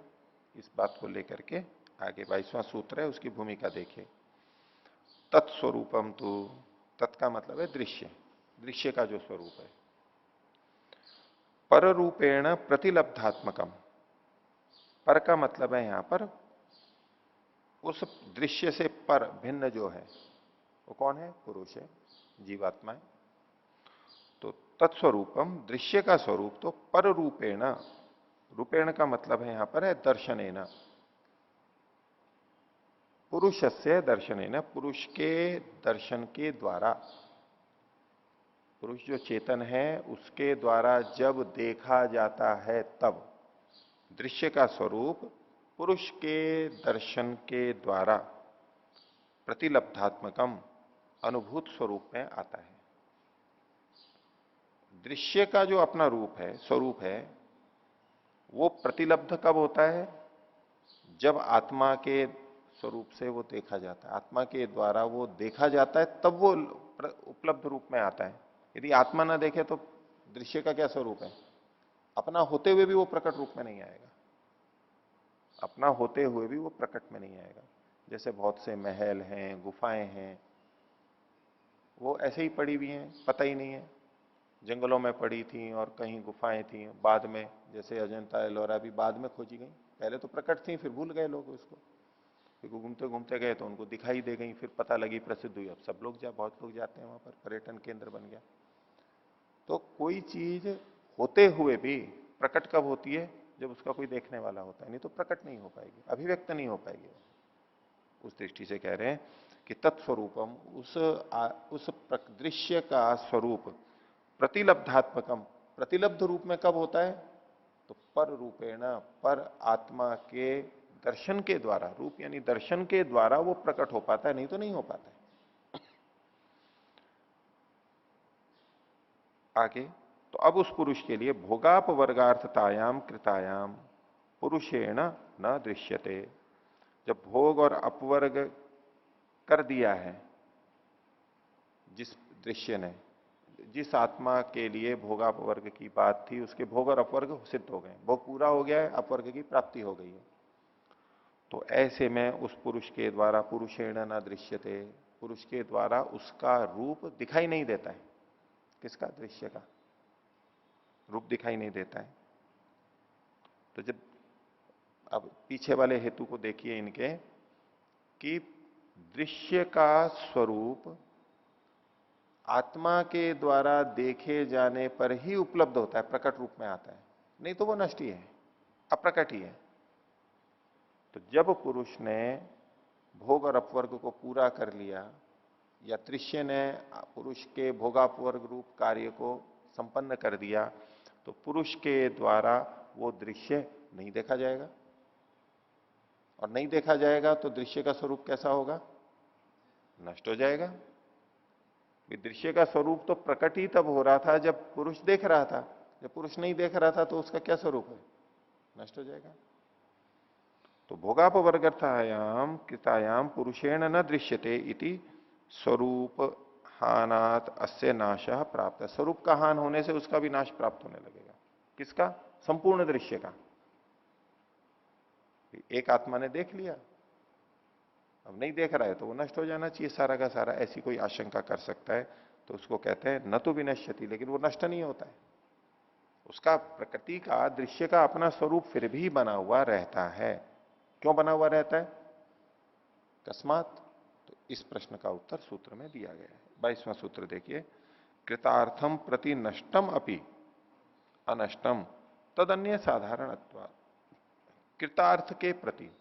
S1: इस बात को लेकर के आगे 22वां सूत्र है, उसकी भूमिका देखिए। तत्स्वरूपम तो, तत् का मतलब है दृश्य, दृश्य का जो स्वरूप है। पर रूपेण प्रतिलब्धात्मकम, पर का मतलब है यहां पर उस दृश्य से पर भिन्न जो है, वो कौन है? पुरुष है, जीवात्मा है। तो तत्स्वरूपम, दृश्य का स्वरूप तो पर रूपेण, रूपेण का मतलब है यहां पर है दर्शनेन, पुरुष से दर्शनेन, पुरुष के दर्शन के द्वारा। पुरुष जो चेतन है उसके द्वारा जब देखा जाता है, तब दृश्य का स्वरूप पुरुष के दर्शन के द्वारा प्रतिलब्धात्मकम, अनुभूत स्वरूप में आता है। दृश्य का जो अपना रूप है, स्वरूप है, वो प्रतिलब्ध कब होता है? जब आत्मा के स्वरूप से वो देखा जाता है, आत्मा के द्वारा वो देखा जाता है, तब वो उपलब्ध रूप में आता है। यदि आत्मा ना देखे तो दृश्य का क्या स्वरूप है? अपना होते हुए भी वो प्रकट रूप में नहीं आएगा। अपना होते हुए भी वो प्रकट में नहीं आएगा। जैसे बहुत से महल हैं, गुफाएं हैं, वो ऐसे ही पड़ी हुई हैं, पता ही नहीं है। जंगलों में पड़ी थी और कहीं गुफाएं थी, बाद में जैसे अजंता एलोरा भी बाद में खोजी गई, पहले तो प्रकट थी, फिर भूल गए लोग उसको, फिर घूमते घूमते गए तो उनको दिखाई दे गई, फिर पता लगी, प्रसिद्ध हुई, अब सब लोग बहुत लोग जाते हैं वहां पर, पर्यटन केंद्र बन गया। तो कोई चीज होते हुए भी प्रकट कब होती है? जब उसका कोई देखने वाला होता है, नहीं तो प्रकट नहीं हो पाएगी, अभिव्यक्त नहीं हो पाएगी। उस दृष्टि से कह रहे हैं कि तत्स्वरूपम, उस दृश्य का स्वरूप प्रतिलब्धात्मकम, प्रतिलब्ध रूप में कब होता है? तो पर रूपेण, पर आत्मा के दर्शन के द्वारा, रूप यानी दर्शन के द्वारा वो प्रकट हो पाता है, नहीं तो नहीं हो पाता है। आगे, तो अब उस पुरुष के लिए भोगापवर्गार्थतायाम कृतायाम पुरुषेण न दृश्यते, जब भोग और अपवर्ग कर दिया है जिस दृश्य ने, जिस आत्मा के लिए भोगापवर्ग की बात थी उसके भोग और अपवर्ग सिद्ध हो गए, भोग पूरा हो गया है, अपवर्ग की प्राप्ति हो गई है, तो ऐसे में उस पुरुष के द्वारा पुरुषेण न दृश्यते, पुरुष के द्वारा उसका रूप दिखाई नहीं देता है। किसका? दृश्य का रूप दिखाई नहीं देता है। तो जब अब पीछे वाले हेतु को देखिए इनके, कि दृश्य का स्वरूप आत्मा के द्वारा देखे जाने पर ही उपलब्ध होता है, प्रकट रूप में आता है, नहीं तो वो नष्ट ही है, अप्रकट ही है। तो जब पुरुष ने भोग और अपवर्ग को पूरा कर लिया, या दृश्य ने पुरुष के भोगापवर्ग रूप कार्य को संपन्न कर दिया, तो पुरुष के द्वारा वो दृश्य नहीं देखा जाएगा, और नहीं देखा जाएगा तो दृश्य का स्वरूप कैसा होगा? नष्ट हो जाएगा। दृश्य का स्वरूप तो प्रकट ही तब हो रहा था जब पुरुष देख रहा था, जब पुरुष नहीं देख रहा था तो उसका क्या स्वरूप है? नष्ट हो जाएगा। तो भोगापवर्गर्थायाम कृतायाम पुरुषेण न दृश्यते इति स्वरूप हानात अस्य नाशः प्राप्त, स्वरूप का हान होने से उसका भी नाश प्राप्त होने लगेगा। किसका? संपूर्ण दृश्य का। एक आत्मा ने देख लिया, अब नहीं देख रहा है तो वो नष्ट हो जाना चाहिए सारा का सारा, ऐसी कोई आशंका कर सकता है, तो उसको कहते हैं न तो विनश्यति, लेकिन वो नष्ट नहीं होता है, उसका प्रकृति का, दृश्य का अपना स्वरूप फिर भी बना हुआ रहता है। क्यों बना हुआ रहता है? अकस्मात। तो इस प्रश्न का उत्तर सूत्र में दिया गया है। 22वां सूत्र देखिए, कृतार्थम प्रति नष्टम अपि अनष्टम तदन्य साधारणत्वा, कृतार्थ के प्रति,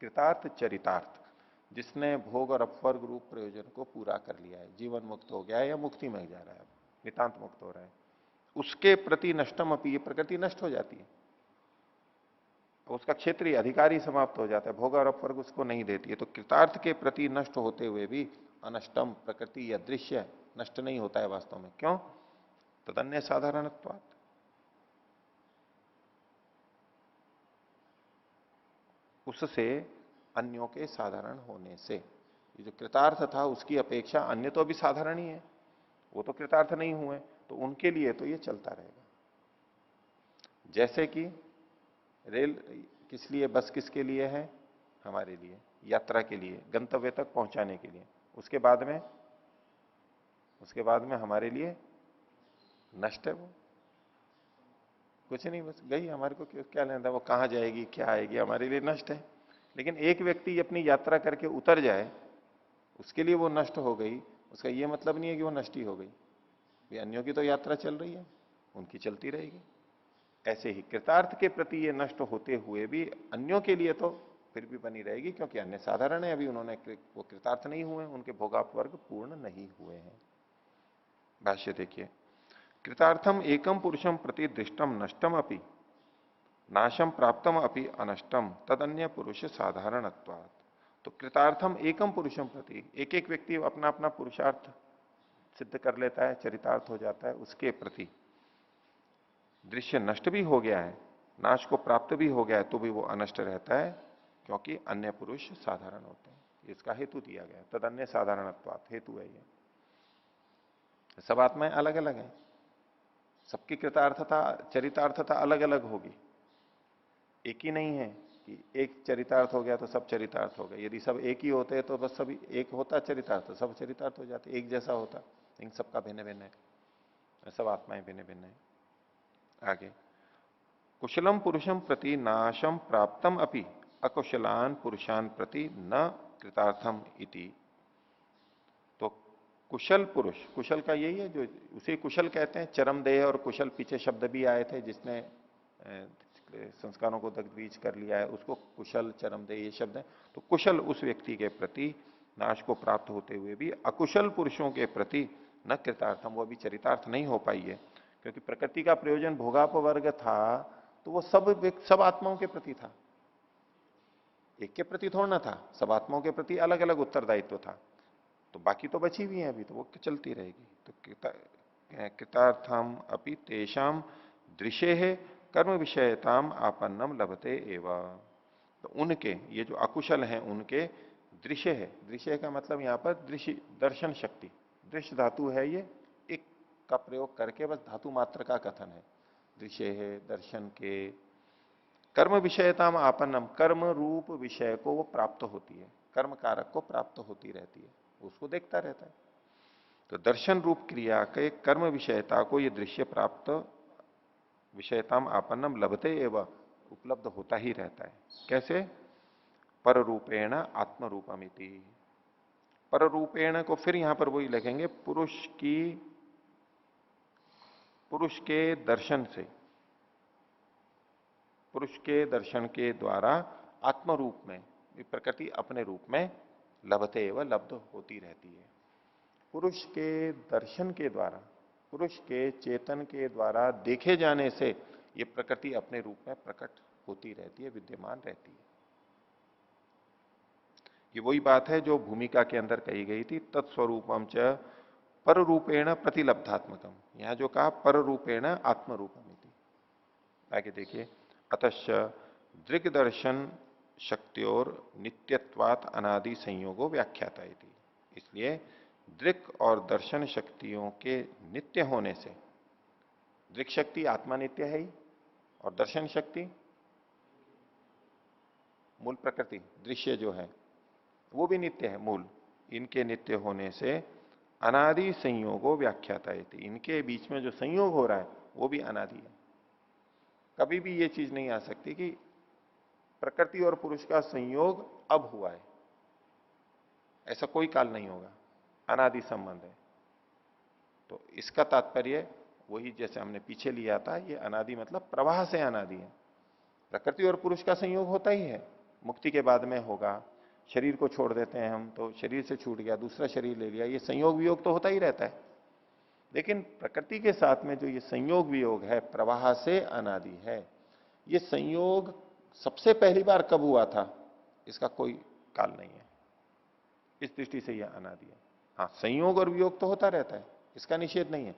S1: कृतार्थ चरितार्थ, जिसने भोग और अपवर्ग रूप प्रयोजन को पूरा कर लिया है, जीवन मुक्त हो गया है या मुक्ति में जा रहा है, नितांत मुक्त हो रहा है, उसके प्रति नष्टम अपि, ये प्रकृति नष्ट हो जाती है, उसका क्षेत्रीय अधिकारी समाप्त हो जाता है, भोग और अपवर्ग उसको नहीं देती है। तो कृतार्थ के प्रति नष्ट होते हुए भी अनष्टम, प्रकृति या दृश्य नष्ट नहीं होता है वास्तव में। क्यों? तदन्य साधारणत्वात्, उससे अन्यों के साधारण होने से। ये जो कृतार्थ था उसकी अपेक्षा अन्य तो अभी साधारण ही है, वो तो कृतार्थ नहीं हुए, तो उनके लिए तो ये चलता रहेगा। जैसे कि रेल किस लिए, बस किसके लिए है? हमारे लिए, यात्रा के लिए, गंतव्य तक पहुंचाने के लिए। उसके बाद में हमारे लिए नष्ट है, वो कुछ नहीं, बस गई, हमारे को क्या लेना, वो कहां जाएगी, क्या आएगी, हमारे लिए नष्ट है। लेकिन एक व्यक्ति अपनी यात्रा करके उतर जाए, उसके लिए वो नष्ट हो गई, उसका ये मतलब नहीं है कि वो नष्ट ही हो गई, ये अन्यों की तो यात्रा चल रही है, उनकी चलती रहेगी। ऐसे ही कृतार्थ के प्रति ये नष्ट होते हुए भी अन्यों के लिए तो फिर भी बनी रहेगी, क्योंकि अन्य साधारण है, अभी उन्होंने वो कृतार्थ नहीं हुए, उनके भोगापवर्ग पूर्ण नहीं हुए हैं। भाष्य देखिए, कृतार्थम एकम पुरुषम प्रति दृष्टम नष्टम अपि नाशम प्राप्तम अपि अनष्टम तदन्य पुरुष साधारणत्वात्। तो कृतार्थम एकम पुरुषम प्रति, एक एक व्यक्ति अपना अपना पुरुषार्थ सिद्ध कर लेता है, चरितार्थ हो जाता है, उसके प्रति दृश्य नष्ट भी हो गया है, नाश को प्राप्त भी हो गया है, तो भी वो अनष्ट रहता है, क्योंकि अन्य पुरुष साधारण होते हैं। इसका हेतु दिया गया, तदन्य साधारणत्वात्, हेतु है ये। सब आत्माएं अलग अलग हैं, सबकी कृतार्थता, चरितार्थता अलग अलग होगी, एक ही नहीं है कि एक चरितार्थ हो गया तो सब चरितार्थ हो गए। यदि सब एक ही होते तो बस सभी एक होता चरितार्थ, सब चरितार्थ हो जाते, एक जैसा होता, लेकिन सबका भिन्न भिन्न है। सब आत्माएं भिन्न भिन्न है। आगे, कुशलम पुरुषम प्रति नाशम प्राप्तम अपि अकुशलान पुरुषान प्रति न कृतार्थम इति। तो कुशल पुरुष, कुशल का यही है जो उसे कुशल कहते हैं। चरमदेह और कुशल पीछे शब्द भी आए थे, जिसने संस्कारों को तकदीज कर लिया है उसको कुशल चरमदेह ये शब्द है। तो कुशल उस व्यक्ति के प्रति नाश को प्राप्त होते हुए भी अकुशल पुरुषों के प्रति न कृतार्थम, वो अभी चरितार्थ नहीं हो पाई है। क्योंकि प्रकृति का प्रयोजन भोगापवर्ग था, तो वो सब आत्माओं के प्रति था, एक के प्रति थोड़ा ना था, सब आत्माओं के प्रति अलग अलग उत्तरदायित्व था। तो बाकी तो बची हुई है अभी, तो वो चलती रहेगी। तो कृतार्थम अपि तेषाम दृश्य है कर्म विषयताम आपन्नम लभते एवं। तो उनके ये जो अकुशल हैं उनके दृश्य है, दृश्य का मतलब यहां पर दृश्य दर्शन शक्ति, दृश्य धातु है, ये एक का प्रयोग करके बस धातु मात्र का कथन है। दृश्य है दर्शन के, कर्म विषयताम आपन्नम, कर्म रूप विषय को वो प्राप्त होती है, कर्म कारक को प्राप्त होती रहती है, उसको देखता रहता है। तो दर्शन रूप क्रिया के कर्म विषयता को ये दृश्य प्राप्त विषयताम आपन्नम लभते एवं, उपलब्ध होता ही रहता है। कैसे? पर रूपेण आत्म रूपमिति। पर रूपेण को फिर यहां पर वही लिखेंगे, पुरुष के दर्शन से, पुरुष के दर्शन के द्वारा आत्म रूप में प्रकृति अपने रूप में लभते एवं लब्ध होती रहती है। पुरुष के दर्शन के द्वारा, पुरुष के चेतन के द्वारा देखे जाने से ये प्रकृति अपने रूप में प्रकट होती रहती है, विद्यमान रहती है। ये वही बात है जो भूमिका के अंदर कही गई थी, तत्स्वरूपम च पर रूपेण प्रतिलब्धात्मकम। यहां जो कहा पर रूपेण आत्म रूपमिति। आगे देखिए, अतश्च दृग दर्शन शक्तियोर नित्यत्वात अनादि संयोगो व्याख्याता इति। इसलिए दृक् और दर्शन शक्तियों के नित्य होने से, दृक् शक्ति आत्मा नित्य है ही, और दर्शन शक्ति मूल प्रकृति दृश्य जो है वो भी नित्य है मूल, इनके नित्य होने से अनादि संयोगो व्याख्याता इति। इनके बीच में जो संयोग हो रहा है वो भी अनादि है। कभी भी ये चीज नहीं आ सकती कि प्रकृति और पुरुष का संयोग अब हुआ है, ऐसा कोई काल नहीं होगा, अनादि संबंध है। तो इसका तात्पर्य वही जैसे हमने पीछे लिया था, ये अनादि मतलब प्रवाह से अनादि है। प्रकृति और पुरुष का संयोग होता ही है, मुक्ति के बाद में होगा। शरीर को छोड़ देते हैं हम, तो शरीर से छूट गया, दूसरा शरीर ले लिया, ये संयोग वियोग तो होता ही रहता है। लेकिन प्रकृति के साथ में जो ये संयोग वियोग है, प्रवाह से अनादि है। ये संयोग सबसे पहली बार कब हुआ था, इसका कोई काल नहीं है। इस दृष्टि से यह अनादि है। हाँ, संयोग और वियोग तो होता रहता है, इसका निषेध नहीं है।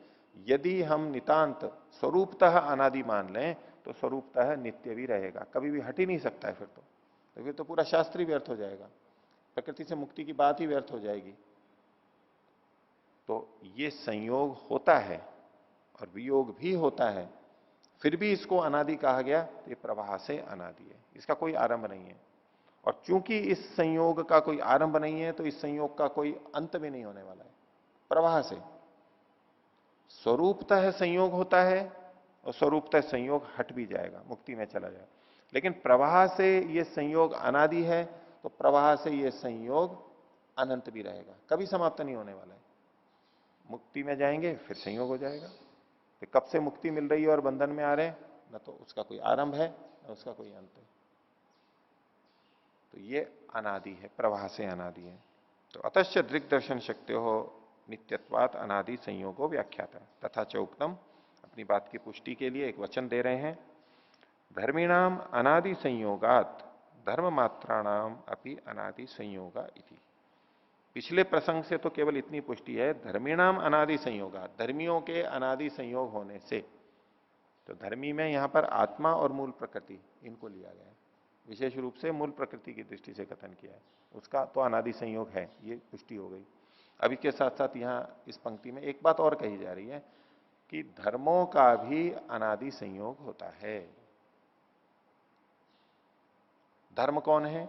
S1: यदि हम नितांत स्वरूपतः अनादि मान लें तो स्वरूपतः नित्य भी रहेगा, कभी भी हट ही नहीं सकता है। फिर तो पूरा शास्त्र ही व्यर्थ हो जाएगा, प्रकृति से मुक्ति की बात ही व्यर्थ हो जाएगी। तो ये संयोग होता है और वियोग भी होता है, फिर भी इसको अनादि कहा गया, तो ये प्रवाह से अनादि है, इसका कोई आरंभ नहीं है। और चूंकि इस संयोग का कोई आरंभ नहीं है, तो इस संयोग का कोई अंत भी नहीं होने वाला है। प्रवाह से स्वरूपतः संयोग होता है और स्वरूपतः संयोग हट भी जाएगा, मुक्ति में चला जाएगा। लेकिन प्रवाह से ये संयोग अनादि है, तो प्रवाह से ये संयोग अनंत भी रहेगा, कभी समाप्त नहीं होने वाला है। मुक्ति में जाएंगे फिर संयोग हो जाएगा। तो कब से मुक्ति मिल रही है और बंधन में आ रहे हैं, न तो उसका कोई आरंभ है न उसका कोई अंत है। तो ये अनादि है, प्रवाह से अनादि है। तो अतश्च दृक् दर्शन शक्तियों नित्यत्वात अनादि संयोगो व्याख्याता है। तथा चौक्तम, अपनी बात की पुष्टि के लिए एक वचन दे रहे हैं, धर्मिणाम अनादि संयोगात धर्म मात्राणाम अपि अनादि संयोगा इति। पिछले प्रसंग से तो केवल इतनी पुष्टि है, धर्मिणाम अनादि संयोगात, धर्मियों के अनादि संयोग होने से। तो धर्मी में यहां पर आत्मा और मूल प्रकृति इनको लिया गया है, विशेष रूप से मूल प्रकृति की दृष्टि से कथन किया है, उसका तो अनादि संयोग है, ये पुष्टि हो गई। अभी के साथ साथ यहां इस पंक्ति में एक बात और कही जा रही है कि धर्मों का भी अनादि संयोग होता है। धर्म कौन है?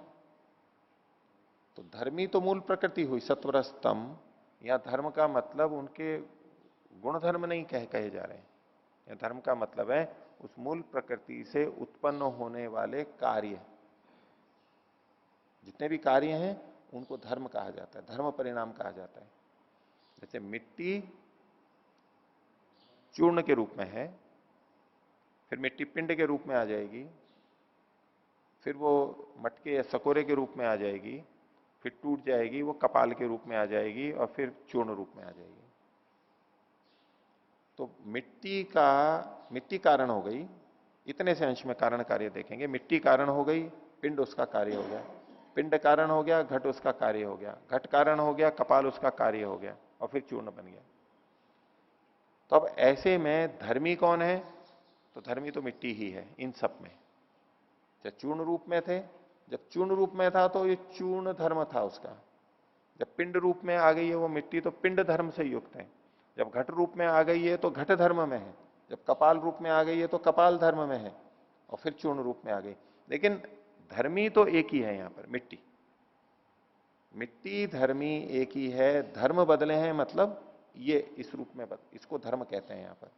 S1: तो धर्मी तो मूल प्रकृति हुई, सत्वर स्तंभ। या धर्म का मतलब उनके गुण धर्म नहीं कहे जा रहे हैं। यह धर्म का मतलब है उस मूल प्रकृति से उत्पन्न होने वाले कार्य, जितने भी कार्य हैं उनको धर्म कहा जाता है, धर्म परिणाम कहा जाता है। जैसे मिट्टी चूर्ण के रूप में है, फिर मिट्टी पिंड के रूप में आ जाएगी, फिर वो मटके या सकोरे के रूप में आ जाएगी, फिर टूट जाएगी, वो कपाल के रूप में आ जाएगी और फिर चूर्ण रूप में आ जाएगी। तो मिट्टी कारण हो गई, इतने से अंश में कारण कार्य देखेंगे। मिट्टी कारण हो गई, पिंड उसका कार्य हो गया, पिंड कारण हो गया, घट उसका कार्य हो गया, घट कारण हो गया, कपाल उसका कार्य हो गया, और फिर चूर्ण बन गया। तो अब ऐसे में धर्मी कौन है? तो धर्मी तो मिट्टी ही है इन सब में। जब चूर्ण रूप में थे, जब चूर्ण रूप में था तो ये चूर्ण धर्म था उसका। जब पिंड रूप में आ गई है वो मिट्टी, तो पिंड धर्म से युक्त है। जब घट रूप में आ गई है तो घट धर्म में है। जब कपाल रूप में आ गई है तो कपाल धर्म में है, और फिर चूर्ण रूप में आ गई। लेकिन धर्मी तो एक ही है यहां पर, मिट्टी। मिट्टी धर्मी एक ही है, धर्म बदले हैं, मतलब ये इस रूप में इसको धर्म कहते हैं यहां पर।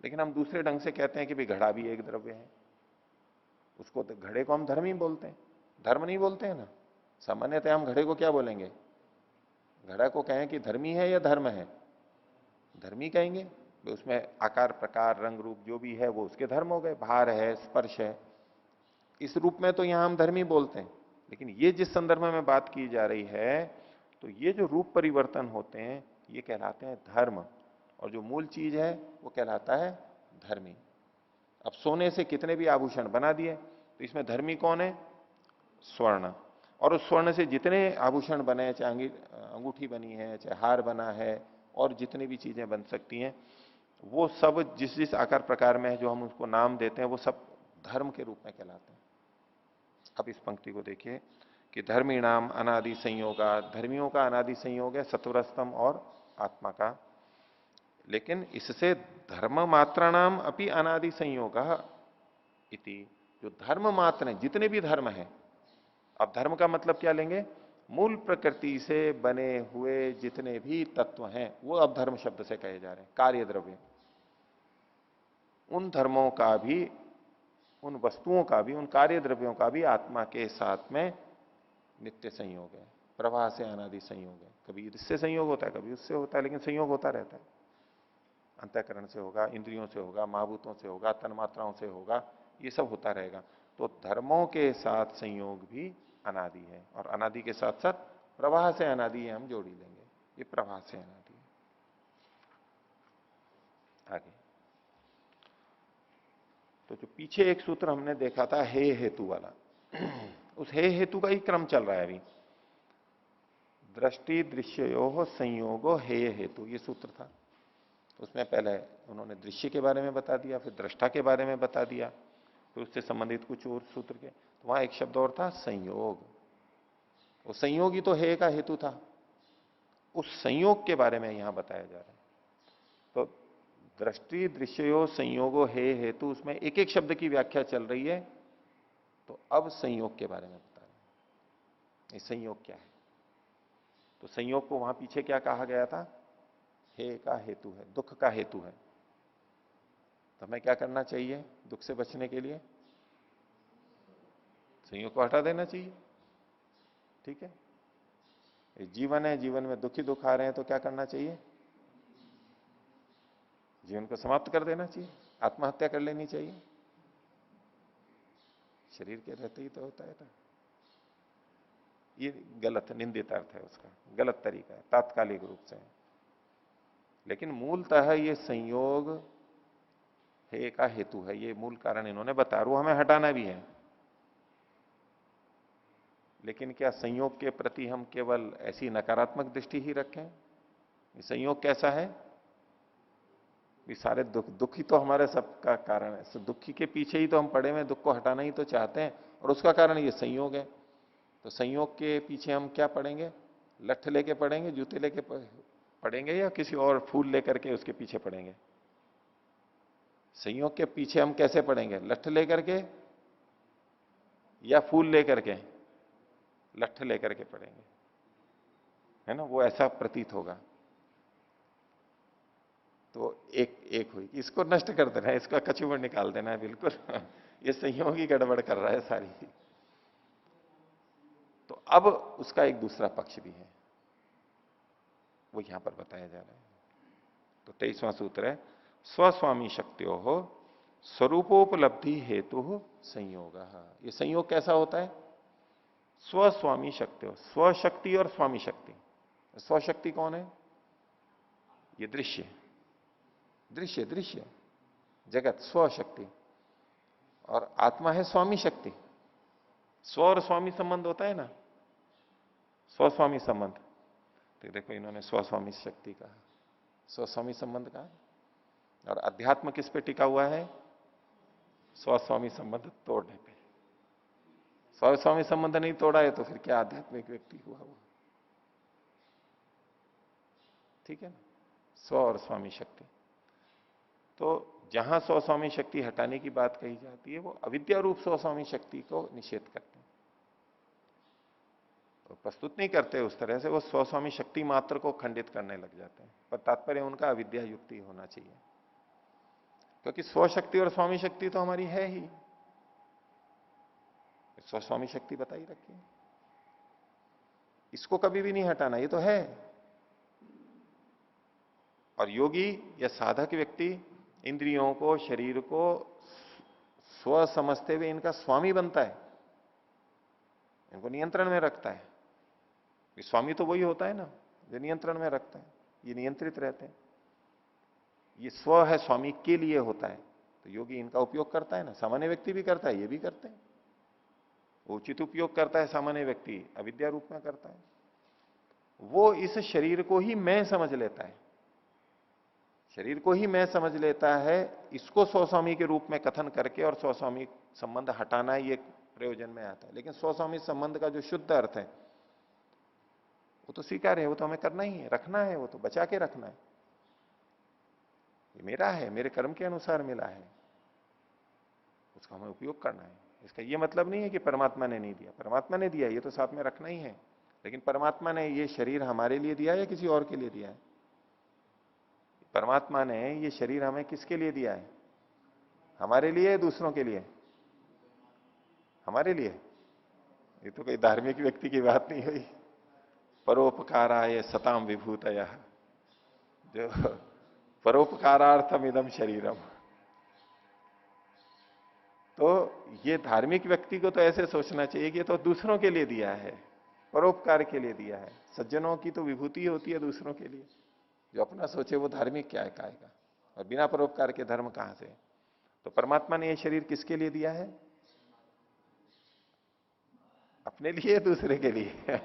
S1: लेकिन हम दूसरे ढंग से कहते हैं कि भाई घड़ा भी एक द्रव्य है, उसको तो घड़े को हम धर्म ही बोलते हैं, धर्म नहीं बोलते हैं ना। सामान्यतः हम घड़े को क्या बोलेंगे? घड़ा को कहें कि धर्मी है या धर्म है? धर्मी कहेंगे। उसमें आकार प्रकार रंग रूप जो भी है वो उसके धर्म हो गए, भार है, स्पर्श है, इस रूप में तो यहां हम धर्मी बोलते हैं। लेकिन ये जिस संदर्भ में बात की जा रही है, तो ये जो रूप परिवर्तन होते हैं ये कहलाते हैं धर्म, और जो मूल चीज है वो कहलाता है धर्मी। अब सोने से कितने भी आभूषण बना दिए, तो इसमें धर्मी कौन है? स्वर्ण। और उस स्वर्ण से जितने आभूषण बने, चाहे अंगूठी बनी है, चाहे हार बना है, और जितनी भी चीजें बन सकती हैं, वो सब जिस जिस आकार प्रकार में है, जो हम उसको नाम देते हैं, वो सब धर्म के रूप में कहलाते हैं। अब इस पंक्ति को देखिए कि धर्मी नाम अनादि संयोगा, धर्मियों का अनादि संयोग है सत्वरस्तम और आत्मा का। लेकिन इससे धर्म मात्रा नाम अपनी अनादि संयोग इति, जो धर्म मात्र है, जितने भी धर्म है। अब धर्म का मतलब क्या लेंगे? मूल प्रकृति से बने हुए जितने भी तत्व हैं वो अब धर्म शब्द से कहे जा रहे हैं, कार्य द्रव्य। उन धर्मों का भी, उन वस्तुओं का भी, उन कार्य द्रव्यों का भी आत्मा के साथ में नित्य संयोग है, प्रवाह से अनादि संयोग है। कभी इससे संयोग होता है, कभी उससे होता है, लेकिन संयोग होता रहता है। अंतःकरण से होगा, इंद्रियों से होगा, महाभूतों से होगा, तन्मात्राओं से होगा, ये सब होता रहेगा। तो धर्मों के साथ संयोग भी अनादि है, और अनादि के साथ साथ प्रवाह से अनादि हम जोड़ी लेंगे, ये प्रवाह से अनादि है। आगे तो जो पीछे एक सूत्र हमने देखा था हे हेतु वाला, उस हे हेतु का ही क्रम चल रहा है अभी। दृष्टि दृश्यो संयोगो हे हेतु, ये सूत्र था। उसमें पहले उन्होंने दृश्य के बारे में बता दिया, फिर दृष्टा के बारे में बता दिया, फिर उससे संबंधित कुछ और सूत्र के, तो वहां एक शब्द और था संयोग। वो संयोग ही तो हे का हेतु था, उस संयोग के बारे में यहां बताया जा रहा है। तो दृष्टि दृश्यो संयोगो हे हेतु, उसमें एक एक शब्द की व्याख्या चल रही है। तो अब संयोग के बारे में बता रहे हैं, ये संयोग क्या है। तो संयोग को वहां पीछे क्या कहा गया था? हे का हेतु है, दुख का हेतु है। तो हमें क्या करना चाहिए दुख से बचने के लिए? संयोग को हटा देना चाहिए, ठीक है। ये जीवन है, जीवन में दुखी दुख आ रहे हैं, तो क्या करना चाहिए? जीवन को समाप्त कर देना चाहिए, आत्महत्या कर लेनी चाहिए। शरीर के रहते ही तो होता है। ये गलत, निंदित अर्थ है उसका, गलत तरीका है, तात्कालिक रूप से। लेकिन मूलतः ये संयोग हे का हेतु है, ये मूल कारण इन्होंने बताया, वो हमें हटाना भी है। लेकिन क्या संयोग के प्रति हम केवल ऐसी नकारात्मक दृष्टि ही रखें? ये संयोग कैसा है? ये सारे दुख ही तो हमारे सबका कारण है, दुखी के पीछे ही तो हम पड़े हुए, दुख को हटाना ही तो चाहते हैं, और उसका कारण ये संयोग है। तो संयोग के पीछे हम क्या पड़ेंगे? लठ लेके पड़ेंगे, जूते लेके पड़ेंगे, या किसी और फूल लेकर के उसके पीछे पड़ेंगे? संयोग के पीछे हम कैसे पड़ेंगे? लठ लेकर के या फूल लेकर के? लठ लेकर के पड़ेंगे, है ना, वो ऐसा प्रतीत होगा। तो एक एक हुई कि इसको नष्ट कर देना है, इसका कचूमर निकाल देना है बिल्कुल। ये संयोगी गड़बड़ कर रहा है सारी। तो अब उसका एक दूसरा पक्ष भी है, वो यहां पर बताया जा रहा है। तो 23वां सूत्र है, स्वस्वामी शक्तियों हो स्वरूपोपलब्धि हेतु संयोग। ये संयोग कैसा होता है? स्वस्वामी शक्ति हो, स्वशक्ति और स्वामी शक्ति। स्वशक्ति कौन है? ये दृश्य दृश्य दृश्य जगत स्वशक्ति, और आत्मा है स्वामी शक्ति। स्व और स्वामी संबंध होता है ना, स्वस्वामी संबंध। तो देखो इन्होंने स्वस्वामी शक्ति कहा, स्वस्वामी संबंध कहा, और अध्यात्म किस पे टिका हुआ है? स्वस्वामी संबंध तोड़ने पे। स्वस्वामी संबंध नहीं तोड़ा है तो फिर क्या आध्यात्मिक व्यक्ति हुआ वो? ठीक है ना, स्व और स्वामी शक्ति। तो जहां स्वस्वामी शक्ति हटाने की बात कही जाती है, वो अविद्या रूप स्वस्वामी शक्ति को निषेध करते हैं, तो प्रस्तुत नहीं करते उस तरह से, वो स्वस्वामी शक्ति मात्र को खंडित करने लग जाते हैं। पर तात्पर्य उनका अविद्या युक्ति होना चाहिए, क्योंकि स्वशक्ति और स्वामी शक्ति तो हमारी है ही। स्वस्वामी शक्ति बताई रखी है, इसको कभी भी नहीं हटाना, ये तो है। और योगी या साधक व्यक्ति इंद्रियों को, शरीर को स्व समझते हुए इनका स्वामी बनता है, इनको नियंत्रण में रखता है। स्वामी तो वही होता है ना जो नियंत्रण में रखता है, ये नियंत्रित रहते हैं। ये स्व है, स्वामी के लिए होता है, तो योगी इनका उपयोग करता है ना। सामान्य व्यक्ति भी करता है, ये भी करते हैं। वो उचित उपयोग करता है, सामान्य व्यक्ति अविद्या रूप में करता है। वो इस शरीर को ही मैं समझ लेता है, शरीर को ही मैं समझ लेता है, इसको स्वस्वामी के रूप में कथन करके और स्वस्वामी संबंध हटाना ये प्रयोजन में आता है। लेकिन स्वस्वामी संबंध का जो शुद्ध अर्थ है वो तो स्वीकार है, वो तो हमें करना ही है, रखना है, वो तो बचा के रखना है। ये मेरा है, मेरे कर्म के अनुसार मिला है, उसका हमें उपयोग करना है। इसका ये मतलब नहीं है कि परमात्मा ने नहीं दिया, परमात्मा ने दिया, ये तो साथ में रखना ही है। लेकिन परमात्मा ने ये शरीर हमारे लिए दिया या किसी और के लिए दिया है? परमात्मा ने ये शरीर हमें किसके लिए दिया है? हमारे लिए, दूसरों के लिए? हमारे लिए। ये तो कोई धार्मिक व्यक्ति की बात नहीं हुई। परोपकाराय सताम विभूतया, जो परोपकारार्थम इदम शरीरम। तो ये धार्मिक व्यक्ति को तो ऐसे सोचना चाहिए कि ये तो दूसरों के लिए दिया है, परोपकार के लिए दिया है। सज्जनों की तो विभूति होती है दूसरों के लिए। जो अपना सोचे वो धार्मिक क्या है काएगा, और बिना परोपकार के धर्म कहां से? तो परमात्मा ने ये शरीर किसके लिए दिया है? अपने लिए, दूसरे के लिए?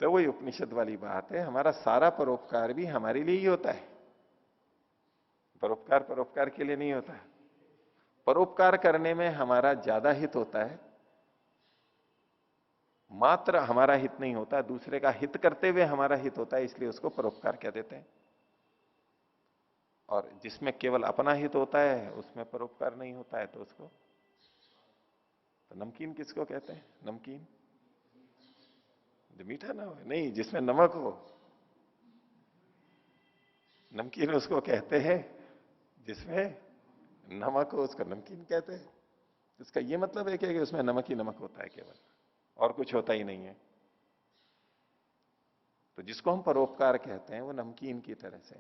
S1: तो वही उपनिषद वाली बात है, हमारा सारा परोपकार भी हमारे लिए ही होता है। परोपकार परोपकार के लिए नहीं होता है। परोपकार करने में हमारा ज्यादा हित होता है, मात्र हमारा हित नहीं होता, दूसरे का हित करते हुए हमारा हित होता है, इसलिए उसको परोपकार कह देते हैं। और जिसमें केवल अपना हित होता है उसमें परोपकार नहीं होता है, तो उसको तो नमकीन किसको कहते हैं? नमकीन जो मीठा ना हो, नहीं, जिसमें नमक हो, नमकीन उसको कहते हैं जिसमें नमक हो, उसको नमकीन कहते हैं। इसका ये मतलब है कि उसमें नमक ही नमक होता है केवल, और कुछ होता ही नहीं है। तो जिसको हम परोपकार कहते हैं वो नमकीन की तरह से,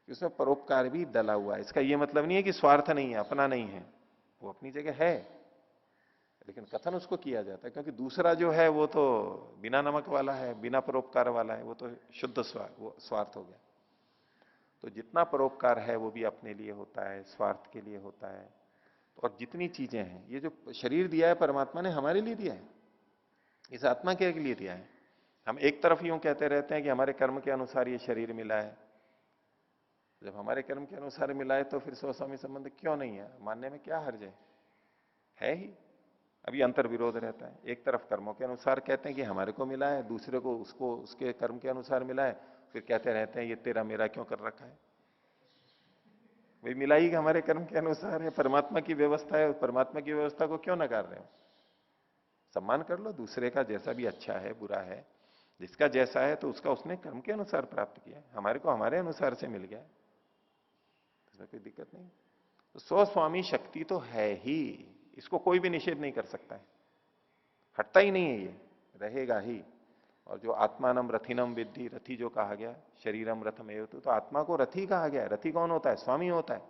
S1: उसमें परोपकार भी डला हुआ है। इसका ये मतलब नहीं है कि स्वार्थ नहीं है, अपना नहीं है, वो अपनी जगह है, लेकिन कथन उसको किया जाता है क्योंकि दूसरा जो है वो तो बिना नमक वाला है, बिना परोपकार वाला है, वो तो शुद्ध स्वार्थ हो गया। तो जितना परोपकार है वो भी अपने लिए होता है, स्वार्थ के लिए होता है। और जितनी चीजें हैं, ये जो शरीर दिया है परमात्मा ने हमारे लिए दिया है, इस आत्मा के लिए दिया है। हम एक तरफ यूं कहते रहते हैं कि हमारे कर्म के अनुसार ये शरीर मिला है। जब हमारे कर्म के अनुसार मिला है तो फिर स्वस्वामी संबंध क्यों नहीं है? मानने में क्या हर्ज है ही। अभी अंतर विरोध रहता है, एक तरफ कर्मों के अनुसार कहते हैं कि हमारे को मिला है, दूसरे को उसको उसके कर्म के अनुसार मिला है, फिर कहते रहते हैं ये तेरा मेरा क्यों कर रखा है? भाई मिला ही हमारे कर्म के अनुसार है, परमात्मा की व्यवस्था है, परमात्मा की व्यवस्था को क्यों नकार रहे हो? सम्मान कर लो दूसरे का, जैसा भी अच्छा है बुरा है, जिसका जैसा है तो उसका उसने कर्म के अनुसार प्राप्त किया है, हमारे को हमारे अनुसार से मिल गया है, इसमें कोई दिक्कत नहीं। तो स्वस्वामी शक्ति तो है ही, इसको कोई भी निषेध नहीं कर सकता है, हटता ही नहीं है, ये रहेगा ही। और जो आत्मानम रथिनम विद्धि, रथी जो कहा गया, शरीरम रथम एवं, तो आत्मा को रथी कहा गया है। रथी कौन होता है? स्वामी होता है,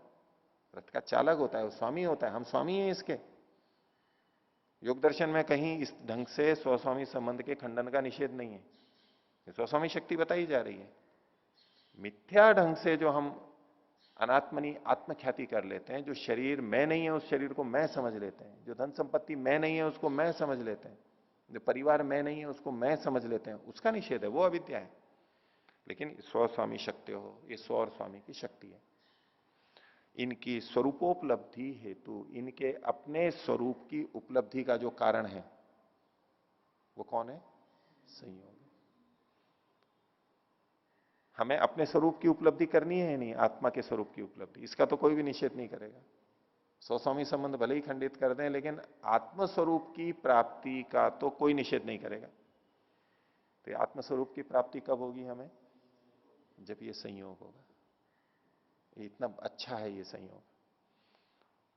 S1: रथ का चालक होता है, वो स्वामी होता है, हम स्वामी हैं इसके। योग दर्शन में कहीं इस ढंग से स्वस्वामी संबंध के खंडन का निषेध नहीं है, स्वस्वामी शक्ति बताई जा रही है। मिथ्या ढंग से जो हम अनात्मनी आत्मख्याति कर लेते हैं, जो शरीर मैं नहीं है उस शरीर को मैं समझ लेते हैं, जो धन संपत्ति मैं नहीं है उसको मैं समझ लेते हैं, जो परिवार मैं नहीं है उसको मैं समझ लेते हैं, उसका निषेध है, वो अविद्या है। लेकिन स्वस्वामी शक्ति हो, ये स्व और स्वामी की शक्ति है। इनकी स्वरूपोपलब्धि हेतु, इनके अपने स्वरूप की उपलब्धि का जो कारण है वो कौन है? संयोग। हमें अपने स्वरूप की उपलब्धि करनी है नहीं, आत्मा के स्वरूप की उपलब्धि, इसका तो कोई भी निषेध नहीं करेगा। स्वस्वामी संबंध भले ही खंडित कर दें, लेकिन आत्मस्वरूप की प्राप्ति का तो कोई निषेध नहीं करेगा। तो आत्मस्वरूप की प्राप्ति कब होगी हमें? जब ये संयोग होगा। ये इतना अच्छा है ये संयोग।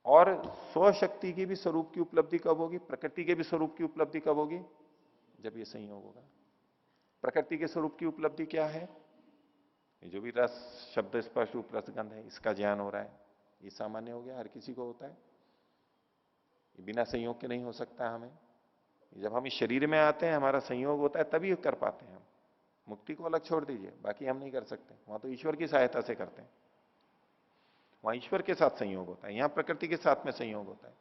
S1: और स्वशक्ति की भी स्वरूप की उपलब्धि कब होगी? प्रकृति के भी स्वरूप की उपलब्धि कब होगी? जब ये संयोग होगा। प्रकृति के स्वरूप की उपलब्धि क्या है? ये जो भी रस, शब्द, स्पर्श, रूप, रसगंध है, इसका ज्ञान हो रहा है, ये सामान्य हो गया, हर किसी को होता है, ये बिना संयोग के नहीं हो सकता हमें। जब हम इस शरीर में आते हैं, हमारा संयोग होता है, तभी कर पाते हैं हम। मुक्ति को अलग छोड़ दीजिए, बाकी हम नहीं कर सकते, वहां तो ईश्वर की सहायता से करते हैं, वहां ईश्वर के साथ संयोग होता है, यहां प्रकृति के साथ में संयोग होता है।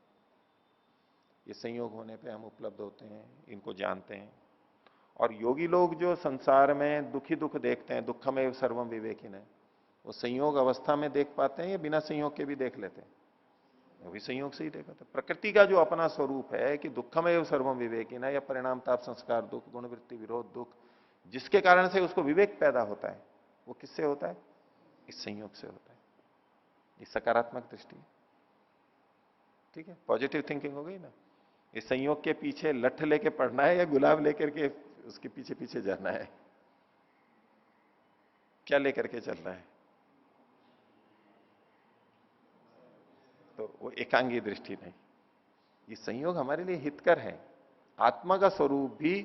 S1: ये संयोग होने पे हम उपलब्ध होते हैं, इनको जानते हैं। और योगी लोग जो संसार में दुखी दुख देखते हैं, दुखमेव सर्वम विवेकिन है, वो संयोग अवस्था में देख पाते हैं या बिना संयोग के भी देख लेते हैं? वो भी संयोग से ही देखा था। प्रकृति का जो अपना स्वरूप है कि दुखमेव सर्वम विवेकिन है, या परिणाम ताप संस्कार दुख, गुणवृत्ति विरोध दुख, जिसके कारण से उसको विवेक पैदा होता है, वो किससे होता है? इस संयोग से होता है। ये सकारात्मक दृष्टि है, ठीक है, पॉजिटिव थिंकिंग हो गई ना। इस संयोग के पीछे लठ लेके पढ़ना है या गुलाब लेकर के उसके पीछे पीछे जाना है? क्या लेकर के चलना है? तो वो एकांगी दृष्टि नहीं। ये संयोग हमारे लिए हितकर है। आत्मा का स्वरूप भी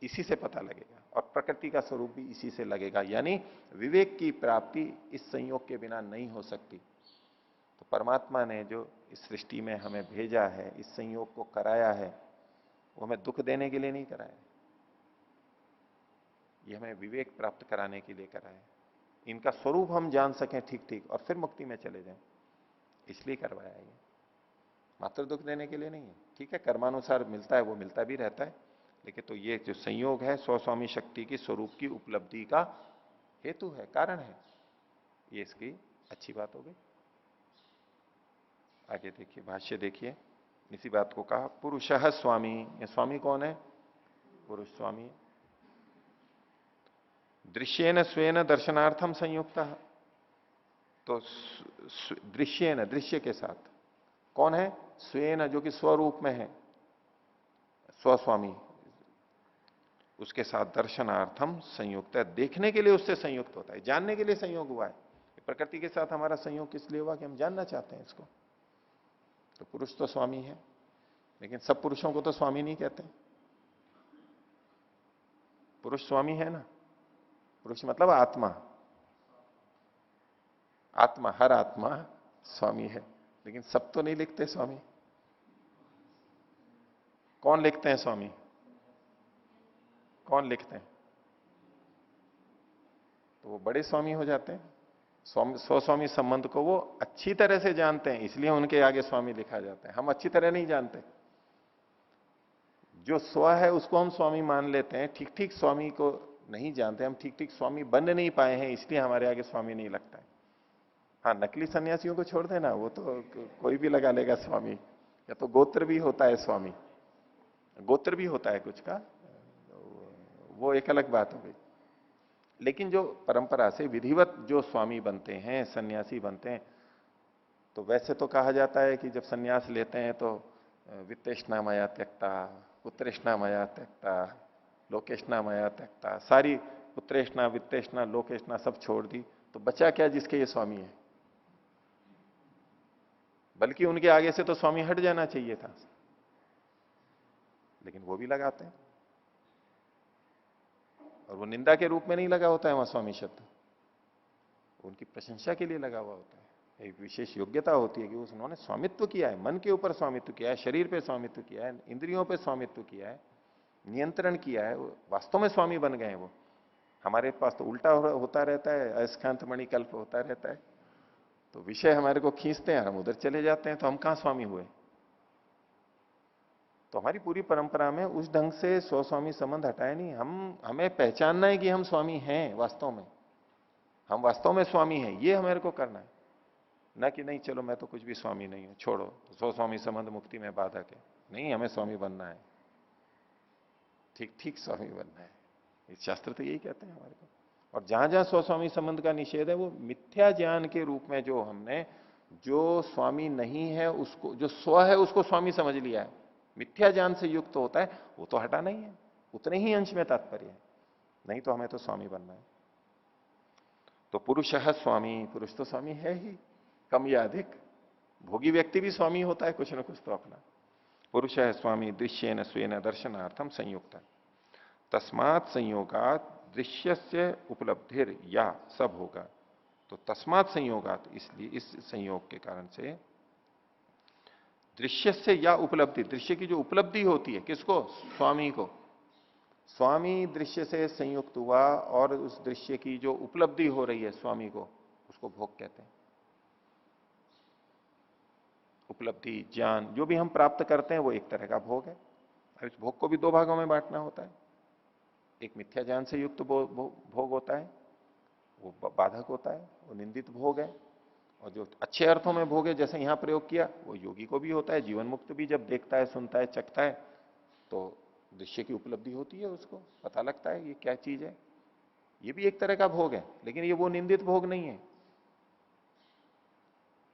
S1: इसी से पता लगेगा और प्रकृति का स्वरूप भी इसी से लगेगा, यानी विवेक की प्राप्ति इस संयोग के बिना नहीं हो सकती। तो परमात्मा ने जो इस सृष्टि में हमें भेजा है, इस संयोग को कराया है, वो हमें दुख देने के लिए नहीं कराया, ये हमें विवेक प्राप्त कराने के लिए कराया है। इनका स्वरूप हम जान सकें ठीक ठीक और फिर मुक्ति में चले जाएं, इसलिए करवाया है। ये मात्र दुख देने के लिए नहीं है। ठीक है, कर्मानुसार मिलता है, वो मिलता भी रहता है, लेकिन तो ये जो संयोग है स्वस्वामी शक्ति की स्वरूप की उपलब्धि का हेतु है, कारण है, ये इसकी अच्छी बात हो गई। आगे देखिए, भाष्य देखिए, इसी बात को कहा पुरुषः स्वामी। ये स्वामी कौन है? पुरुष स्वामी। दृश्येन स्वेन दर्शनार्थम संयुक्त, तो दृश्येन, दृश्य के साथ, कौन है? स्वेन, जो कि स्वरूप में है, स्वस्वामी, उसके साथ दर्शनार्थम संयुक्त है, देखने के लिए उससे संयुक्त होता है, जानने के लिए संयोग हुआ है। प्रकृति के साथ हमारा संयोग किस लिए हुआ? कि हम जानना चाहते हैं इसको। तो पुरुष तो स्वामी है, लेकिन सब पुरुषों को तो स्वामी नहीं कहते। पुरुष स्वामी है ना, पुरुष मतलब आत्मा, आत्मा, हर आत्मा स्वामी है, लेकिन सब तो नहीं लिखते स्वामी। कौन लिखते हैं स्वामी? कौन लिखते हैं? तो वो बड़े स्वामी हो जाते हैं। स्वस्वामी संबंध को वो अच्छी तरह से जानते हैं, इसलिए उनके आगे स्वामी लिखा जाता है। हम अच्छी तरह नहीं जानते, जो स्व है उसको हम स्वामी मान लेते हैं, ठीक ठीक स्वामी को नहीं जानते, हम ठीक ठीक स्वामी बन नहीं पाए हैं, इसलिए हमारे आगे स्वामी नहीं लगता है। हाँ, नकली सन्यासियों को छोड़ देना, वो तो कोई भी लगा लेगा स्वामी, या तो गोत्र भी होता है स्वामी, गोत्र भी होता है कुछ का, वो एक अलग बात हो गई। लेकिन जो परंपरा से विधिवत जो स्वामी बनते हैं, सन्यासी बनते हैं, तो वैसे तो कहा जाता है कि जब सन्यास लेते हैं तो वित्तेष्णा मया त्यक्ता, पुत्रेष्णा मया त्यक्ता, लोकेशना माया त्यक्ता, सारी पुत्रेशना वित्तेशना लोकेशना सब छोड़ दी, तो बचा क्या जिसके ये स्वामी है? बल्कि उनके आगे से तो स्वामी हट जाना चाहिए था, लेकिन वो भी लगाते हैं। और वो निंदा के रूप में नहीं लगा होता है वहां स्वामी शब्द, उनकी प्रशंसा के लिए लगा हुआ होता है। एक विशेष योग्यता होती है कि उन्होंने स्वामित्व किया है, मन के ऊपर स्वामित्व किया है, शरीर पे स्वामित्व किया है, इंद्रियों पे स्वामित्व किया है, नियंत्रण किया है, वो वास्तव में स्वामी बन गए हैं। वो हमारे पास तो उल्टा होता रहता है, अयस्कांत मणिकल्प होता रहता है, तो विषय हमारे को खींचते हैं, हम उधर चले जाते हैं, तो हम कहां स्वामी हुए? तो हमारी पूरी परंपरा में उस ढंग से स्वस्वामी संबंध हटाया नहीं। हमें पहचानना है कि हम स्वामी हैं, वास्तव में हम वास्तव में स्वामी हैं, ये हमारे को करना है। ना कि नहीं चलो मैं तो कुछ भी स्वामी नहीं हूं, छोड़ो, तो स्वस्वामी संबंध मुक्ति में बाधक है। नहीं, हमें स्वामी बनना है, ठीक ठीक स्वामी बनना है। इस शास्त्र तो यही कहते हैं हमारे को। और जहां जहां स्वस्वामी संबंध का निषेध है, वो मिथ्या ज्ञान के रूप में जो हमने, जो स्वामी नहीं है उसको, जो स्व है उसको स्वामी समझ लिया है, मिथ्या ज्ञान से युक्त होता है, वो तो हटाना ही है। उतने ही अंश में तात्पर्य है, नहीं तो हमें तो स्वामी बनना है। तो पुरुष है स्वामी, पुरुष तो स्वामी है ही, कम या अधिक। भोगी व्यक्ति भी स्वामी होता है कुछ ना कुछ तो अपना। पुरुष है स्वामी दृश्येन स्वेन दर्शनार्थम संयुक्त, तस्मात् संयोगात दृश्य से उपलब्धिर या सब होगा। तो तस्मात् संयोगात, इसलिए इस संयोग के कारण से, दृश्य से या उपलब्धि, दृश्य की जो उपलब्धि होती है, किसको? स्वामी को। स्वामी दृश्य से संयुक्त हुआ और उस दृश्य की जो उपलब्धि हो रही है स्वामी को, उसको भोग कहते हैं। उपलब्धि, ज्ञान, जो भी हम प्राप्त करते हैं वो एक तरह का भोग है। और इस भोग को भी दो भागों में बांटना होता है। एक मिथ्या ज्ञान से युक्त भोग होता है, वो बाधक होता है, वो निंदित भोग है। और जो अच्छे अर्थों में भोग है, जैसे यहां प्रयोग किया, वो योगी को भी होता है। जीवन मुक्त भी जब देखता है, सुनता है, चखता है, तो दृश्य की उपलब्धि होती है, उसको पता लगता है ये क्या चीज है। ये भी एक तरह का भोग है, लेकिन ये वो निंदित भोग नहीं है।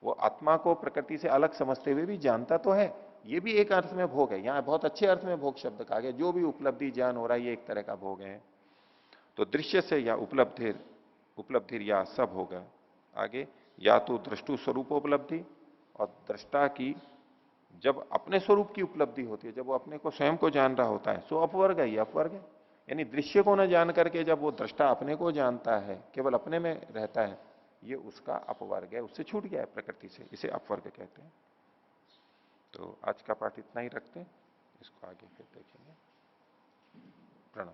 S1: वो आत्मा को प्रकृति से अलग समझते हुए भी जानता तो है, ये भी एक अर्थ में भोग है। यहां बहुत अच्छे अर्थ में भोग शब्द कहा गया, जो भी उपलब्धि ज्ञान हो रहा है ये एक तरह का भोग है। तो दृश्य से या उपलब्धि या सब होगा। आगे, या तो दृष्टु स्वरूपोपलब्धि, और दृष्टा की जब अपने स्वरूप की उपलब्धि होती है, जब वो अपने को स्वयं को जान रहा होता है, सो अपवर्ग है, ये अपवर्ग है। यानी दृश्य को न जान करके जब वो दृष्टा अपने को जानता है, केवल अपने में रहता है, ये उसका अपवर्ग है, उससे छूट गया है प्रकृति से, इसे अपवर्ग कहते हैं। तो आज का पाठ इतना ही रखते हैं, इसको आगे फिर देखेंगे। प्रणव।